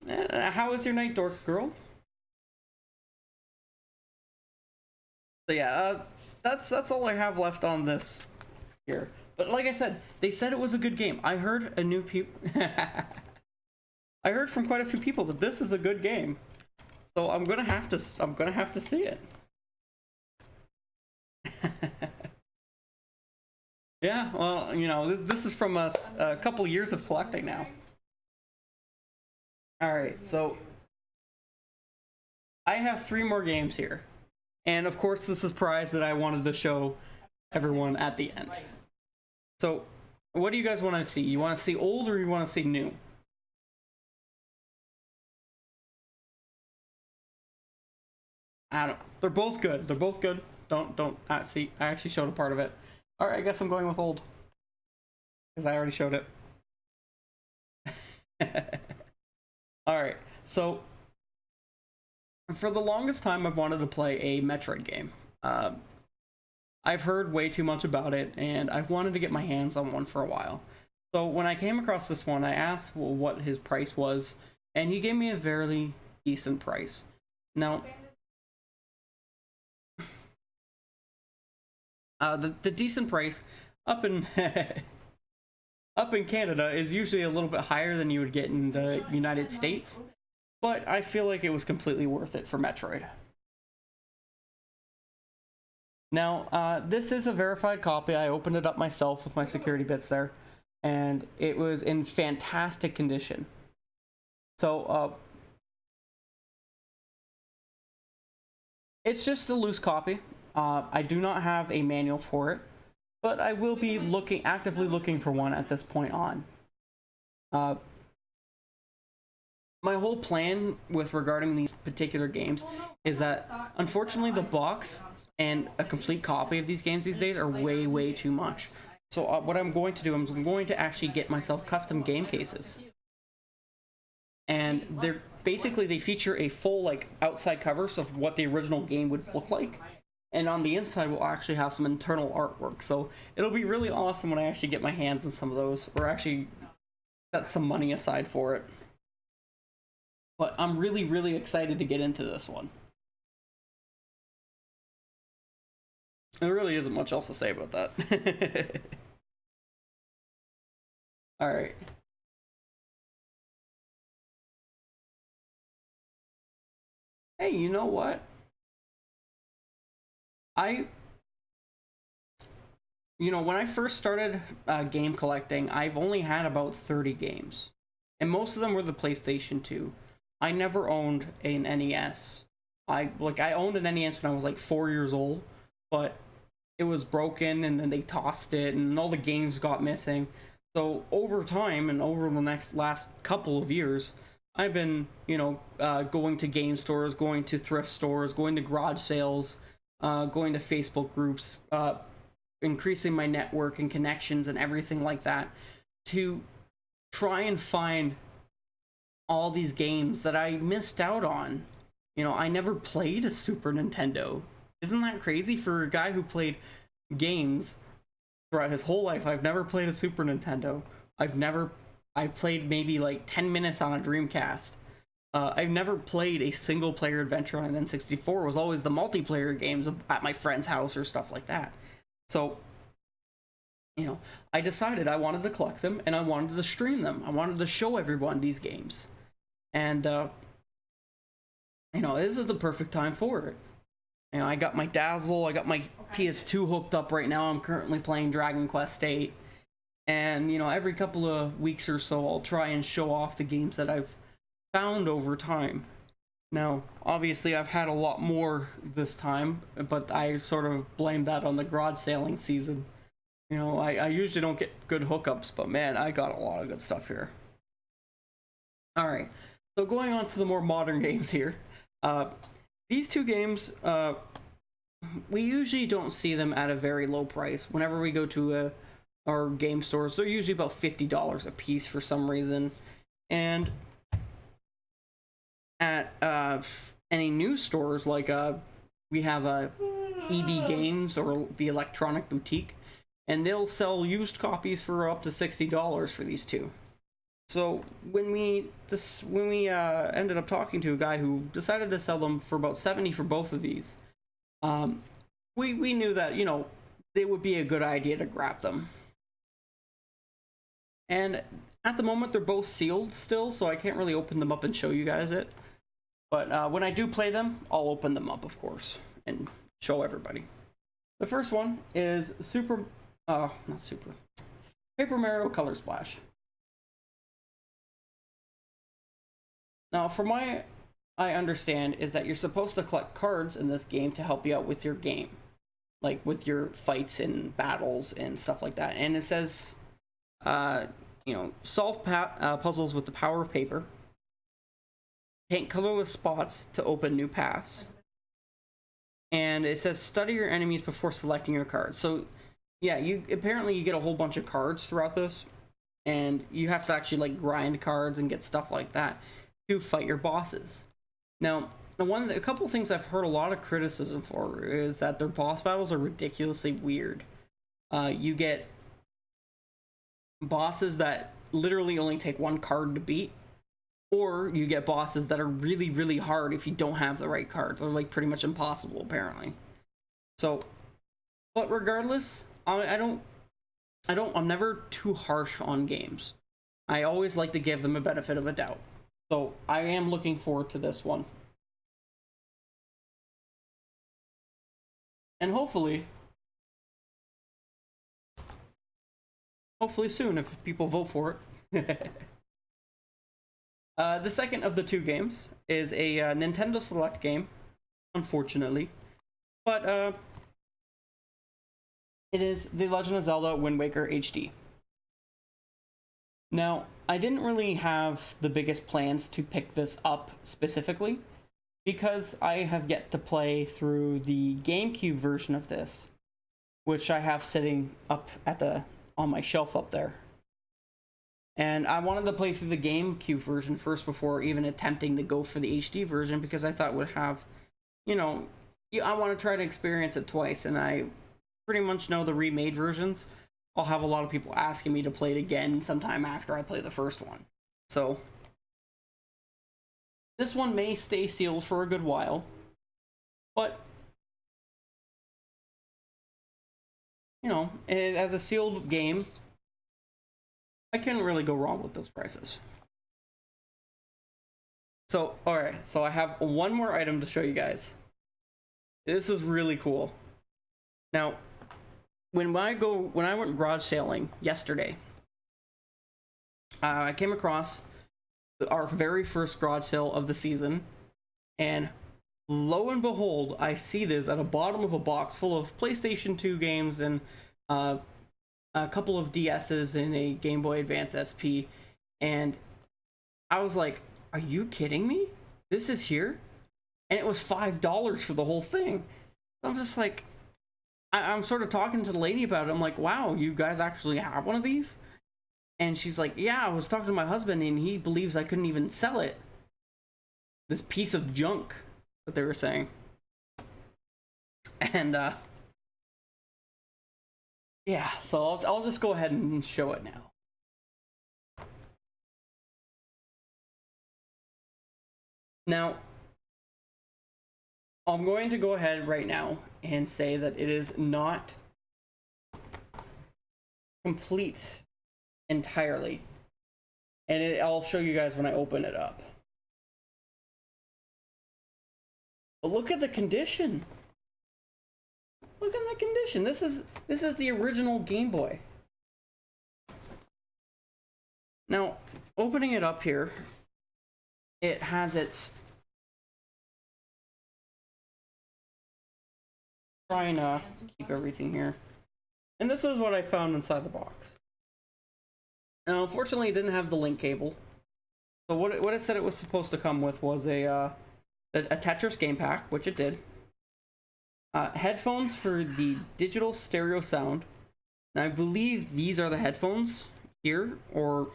How was your night, Dork Girl? So yeah, that's all I have left on this here. But like I said, they said it was a good game. I heard I heard from quite a few people that this is a good game. So I'm gonna have to see it. Yeah, well, you know, this is from us a couple years of collecting now. Alright, so I have 3 more games here. And of course, this is prize that I wanted to show everyone at the end. So, what do you guys want to see? You want to see old or you want to see new? I don't. They're both good. They're both good. Don't. See, I actually showed a part of it. All right, I guess I'm going with old because I already showed it. All right, so for the longest time, I've wanted to play a Metroid game. I've heard way too much about it, and I've wanted to get my hands on one for a while. So when I came across this one, I asked what his price was, and he gave me a fairly decent price. Now, the decent price up in up in Canada is usually a little bit higher than you would get in the United States, but I feel like it was completely worth it for Metroid. Now, this is a verified copy. I opened it up myself with my security bits there, and it was in fantastic condition. So, it's just a loose copy. I do not have a manual for it, but I will be actively looking for one at this point on. My whole plan with regarding these particular games is that, unfortunately, the box and a complete copy of these games these days are way too much. So what I'm going to do is I'm going to actually get myself custom game cases. And they feature a full like outside cover of what the original game would look like. and on the inside we'll actually have some internal artwork. So it'll be really awesome when I actually get my hands on some of those, or actually set some money aside for it. But I'm really, really excited to get into this one. There really isn't much else to say about that. Alright. Hey, you know what? When I first started game collecting, I've only had about 30 games. And most of them were the PlayStation 2. I never owned an NES. I owned an NES when I was like 4 years old, but it was broken and then they tossed it and all the games got missing. So over time and over the last couple of years, I've been, going to game stores, going to thrift stores, going to garage sales, going to Facebook groups, increasing my network and connections and everything like that to try and find all these games that I missed out on. I never played a Super Nintendo. Isn't that crazy for a guy who played games throughout his whole life? I've never played a Super Nintendo. I've played maybe like 10 minutes on a Dreamcast. I've never played a single player adventure on an N64. It was always the multiplayer games at my friend's house or stuff like that. So, I decided I wanted to collect them and I wanted to stream them. I wanted to show everyone these games. And, this is the perfect time for it. I got my Dazzle, I got my PS2 hooked up right now. I'm currently playing Dragon Quest VIII. And, every couple of weeks or so, I'll try and show off the games that I've found over time. Now, obviously, I've had a lot more this time, but I sort of blame that on the garage sailing season. I usually don't get good hookups, but man, I got a lot of good stuff here. Alright, so going on to the more modern games here. These two games, we usually don't see them at a very low price. Whenever we go to our game stores, they're usually about $50 a piece for some reason. And at any new stores, like we have EB Games or the Electronic Boutique, and they'll sell used copies for up to $60 for these two. So when we ended up talking to a guy who decided to sell them for about $70 for both of these, we knew that it would be a good idea to grab them. And at the moment they're both sealed still, so I can't really open them up and show you guys it. But when I do play them, I'll open them up, of course, and show everybody. The first one is Paper Mario Color Splash. Now, from what I understand is that you're supposed to collect cards in this game to help you out with your game. Like with your fights and battles and stuff like that. And it says, solve puzzles with the power of paper. Paint colorless spots to open new paths. And it says study your enemies before selecting your cards. So, yeah, you get a whole bunch of cards throughout this. And you have to actually, grind cards and get stuff like that to fight your bosses. Now, a couple things I've heard a lot of criticism for is that their boss battles are ridiculously weird. You get bosses that literally only take one card to beat, or you get bosses that are really, really hard if you don't have the right card. They're pretty much impossible, apparently. So, but regardless, I'm never too harsh on games. I always like to give them a benefit of a doubt. So I am looking forward to this one. And hopefully soon if people vote for it. The second of the two games is a Nintendo Select game, unfortunately. But it is The Legend of Zelda Wind Waker HD. Now, I didn't really have the biggest plans to pick this up specifically, because I have yet to play through the GameCube version of this, which I have sitting up on my shelf up there. And I wanted to play through the GameCube version first before even attempting to go for the HD version, because I thought it would have, you I want to try to experience it twice, and I pretty much know the remade versions. I'll have a lot of people asking me to play it again sometime after I play the first one. So this one may stay sealed for a good while, but you know, as a sealed game, I couldn't really go wrong with those prices. So, alright, so I have one more item to show you guys. This is really cool. Now, when I went garage sailing yesterday, I came across our very first garage sale of the season, and lo and behold, I see this at the bottom of a box full of PlayStation 2 games and a couple of DS's and a Game Boy Advance SP, and I was like, are you kidding me? This is here? And it was $5 for the whole thing. I'm just like, I'm sort of talking to the lady about it. I'm like, wow, you guys actually have one of these? And she's like, yeah, I was talking to my husband and he believes I couldn't even sell it. This piece of junk that they were saying. And yeah, so I'll just go ahead and show it now. Now, I'm going to go ahead right now and say that it is not complete entirely. And I'll show you guys when I open it up. But look at the condition. Look at the condition. This is the original Game Boy. Now, opening it up here, it has its... Trying to keep everything here. And this is what I found inside the box. Now, unfortunately, it didn't have the link cable. So what it said it was supposed to come with was a Tetris game pack, which it did. Headphones for the digital stereo sound. And I believe these are the headphones here, or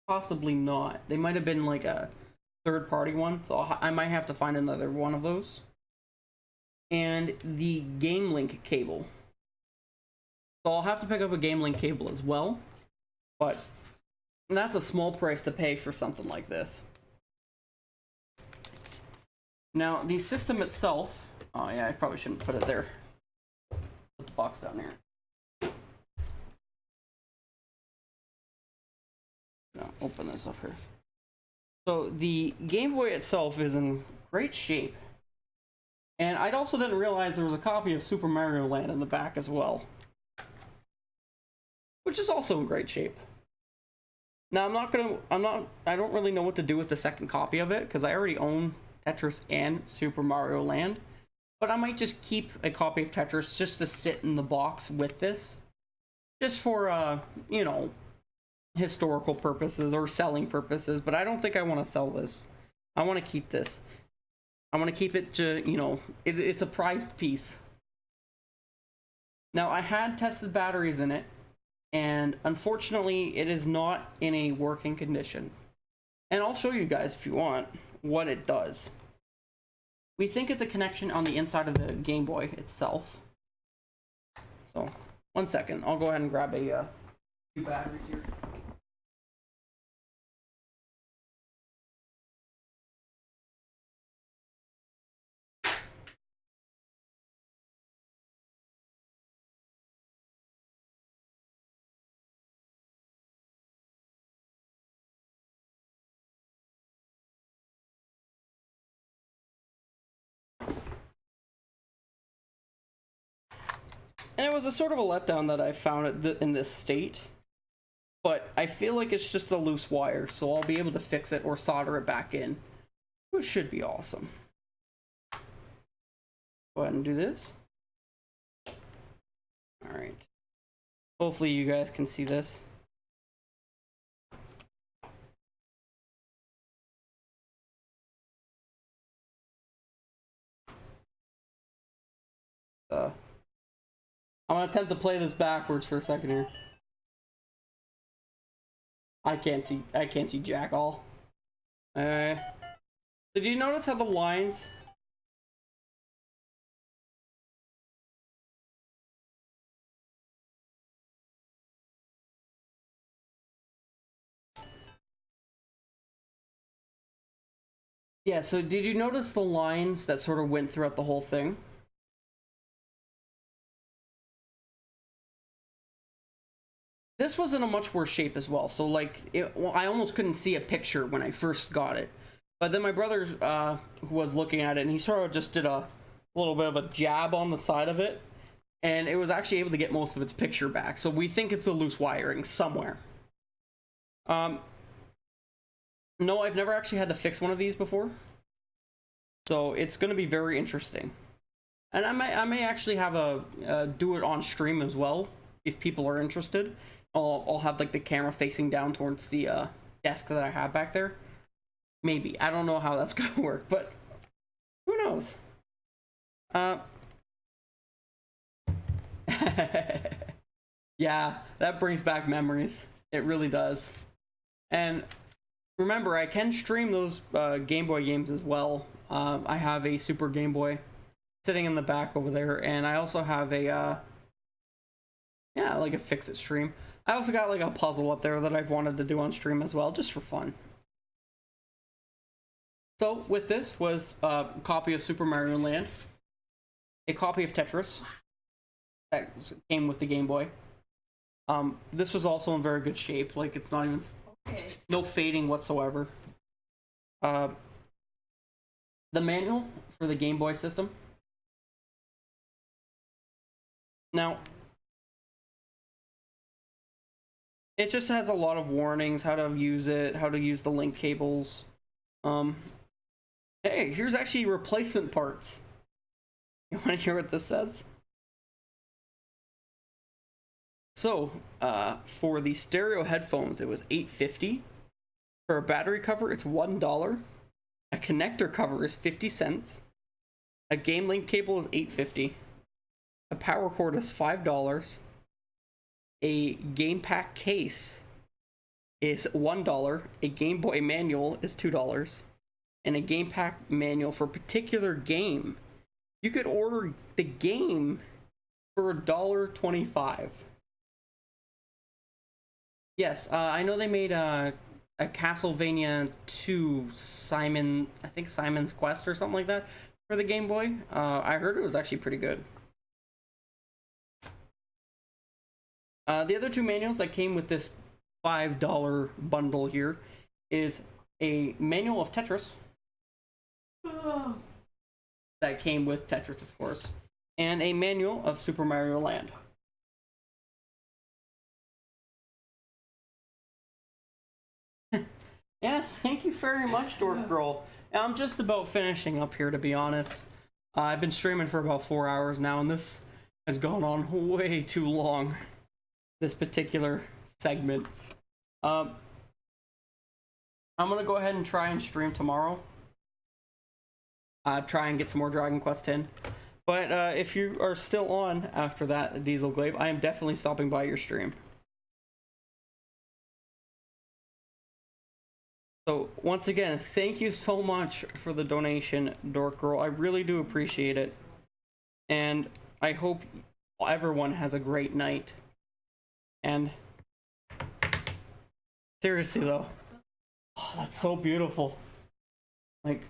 possibly not. They might have been like a third-party one, so I might have to find another one of those. And the Game Link cable. So I'll have to pick up a Game Link cable as well, but that's a small price to pay for something like this. Now, the system itself... Oh yeah, I probably shouldn't put it there. Put the box down here. No, open this up here. So the Game Boy itself is in great shape. And I also didn't realize there was a copy of Super Mario Land in the back as well, which is also in great shape. Now I don't really know what to do with the second copy of it because I already own Tetris and Super Mario Land, but I might just keep a copy of Tetris just to sit in the box with this, just for you know, historical purposes or selling purposes. But I don't think I want to sell this. I want to keep this. I want to keep it to, you know, it's a prized piece. Now, I had tested batteries in it, and unfortunately, it is not in a working condition. And I'll show you guys, if you want, what it does. We think it's a connection on the inside of the Game Boy itself. So, one second. I'll go ahead and grab a few batteries here. And it was a sort of a letdown that I found it in this state. But I feel like it's just a loose wire, so I'll be able to fix it or solder it back in, which should be awesome. Go ahead and do this. Alright. Hopefully you guys can see this. I'm gonna attempt to play this backwards for a second here. I can't see jack all. Did you notice how the lines Yeah, so did you notice the lines that sort of went throughout the whole thing? This was in a much worse shape as well. So like, well, I almost couldn't see a picture when I first got it. But then my brother was looking at it, and he sort of just did a little bit of a jab on the side of it, and it was actually able to get most of its picture back. So we think it's a loose wiring somewhere. No, I've never actually had to fix one of these before, so it's going to be very interesting. And I may actually have a do it on stream as well if people are interested. I'll have like the camera facing down towards the desk that I have back there. Maybe. I don't know how that's gonna work, but who knows? Yeah, that brings back memories. It really does. And remember, I can stream those Game Boy games as well. I have a Super Game Boy sitting in the back over there, and I also have a yeah, like a fix-it stream. I also got like a puzzle up there that I've wanted to do on stream as well, just for fun. So with this was a copy of Super Mario Land, a copy of Tetris that came with the Game Boy. This was also in very good shape, like it's not even no fading whatsoever. The manual for the Game Boy system. Now, it just has a lot of warnings, how to use it, how to use the link cables. Hey, here's actually replacement parts. You want to hear what this says? So, for the stereo headphones, it was $8.50. For a battery cover, it's $1. A connector cover is 50 cents. A game link cable is $8.50. A power cord is $5. A game pack case is $1. A Game Boy manual is $2. And a game pack manual for a particular game. You could order the game for $1.25. Yes, I know they made a Castlevania 2 Simon, I think Simon's Quest or something like that for the Game Boy. I heard it was actually pretty good. The other two manuals that came with this $5 bundle here is a manual of Tetris. That came with Tetris, of course, and a manual of Super Mario Land. Yeah, thank you very much, Dork Girl. I'm just about finishing up here, to be honest. I've been streaming for about 4 hours now, and this has gone on way too long. This particular segment. I'm gonna go ahead and try and stream tomorrow. Try and get some more Dragon Quest 10. But if you are still on after that, Diesel Glaive, I am definitely stopping by your stream. So once again, thank you so much for the donation, Dork Girl. I really do appreciate it. And I hope everyone has a great night. And seriously though, oh, that's so beautiful. Like,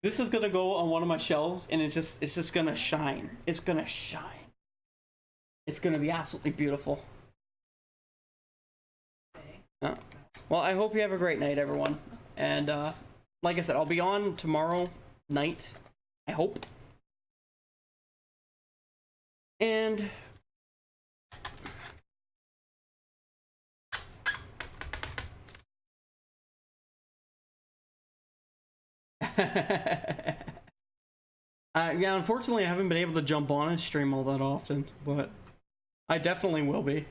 this is gonna go on one of my shelves, and it's just gonna shine. It's gonna shine. It's gonna be absolutely beautiful. Well, I hope you have a great night, everyone. And like I said, I'll be on tomorrow night, I hope. And yeah, unfortunately I haven't been able to jump on and stream all that often, but I definitely will be.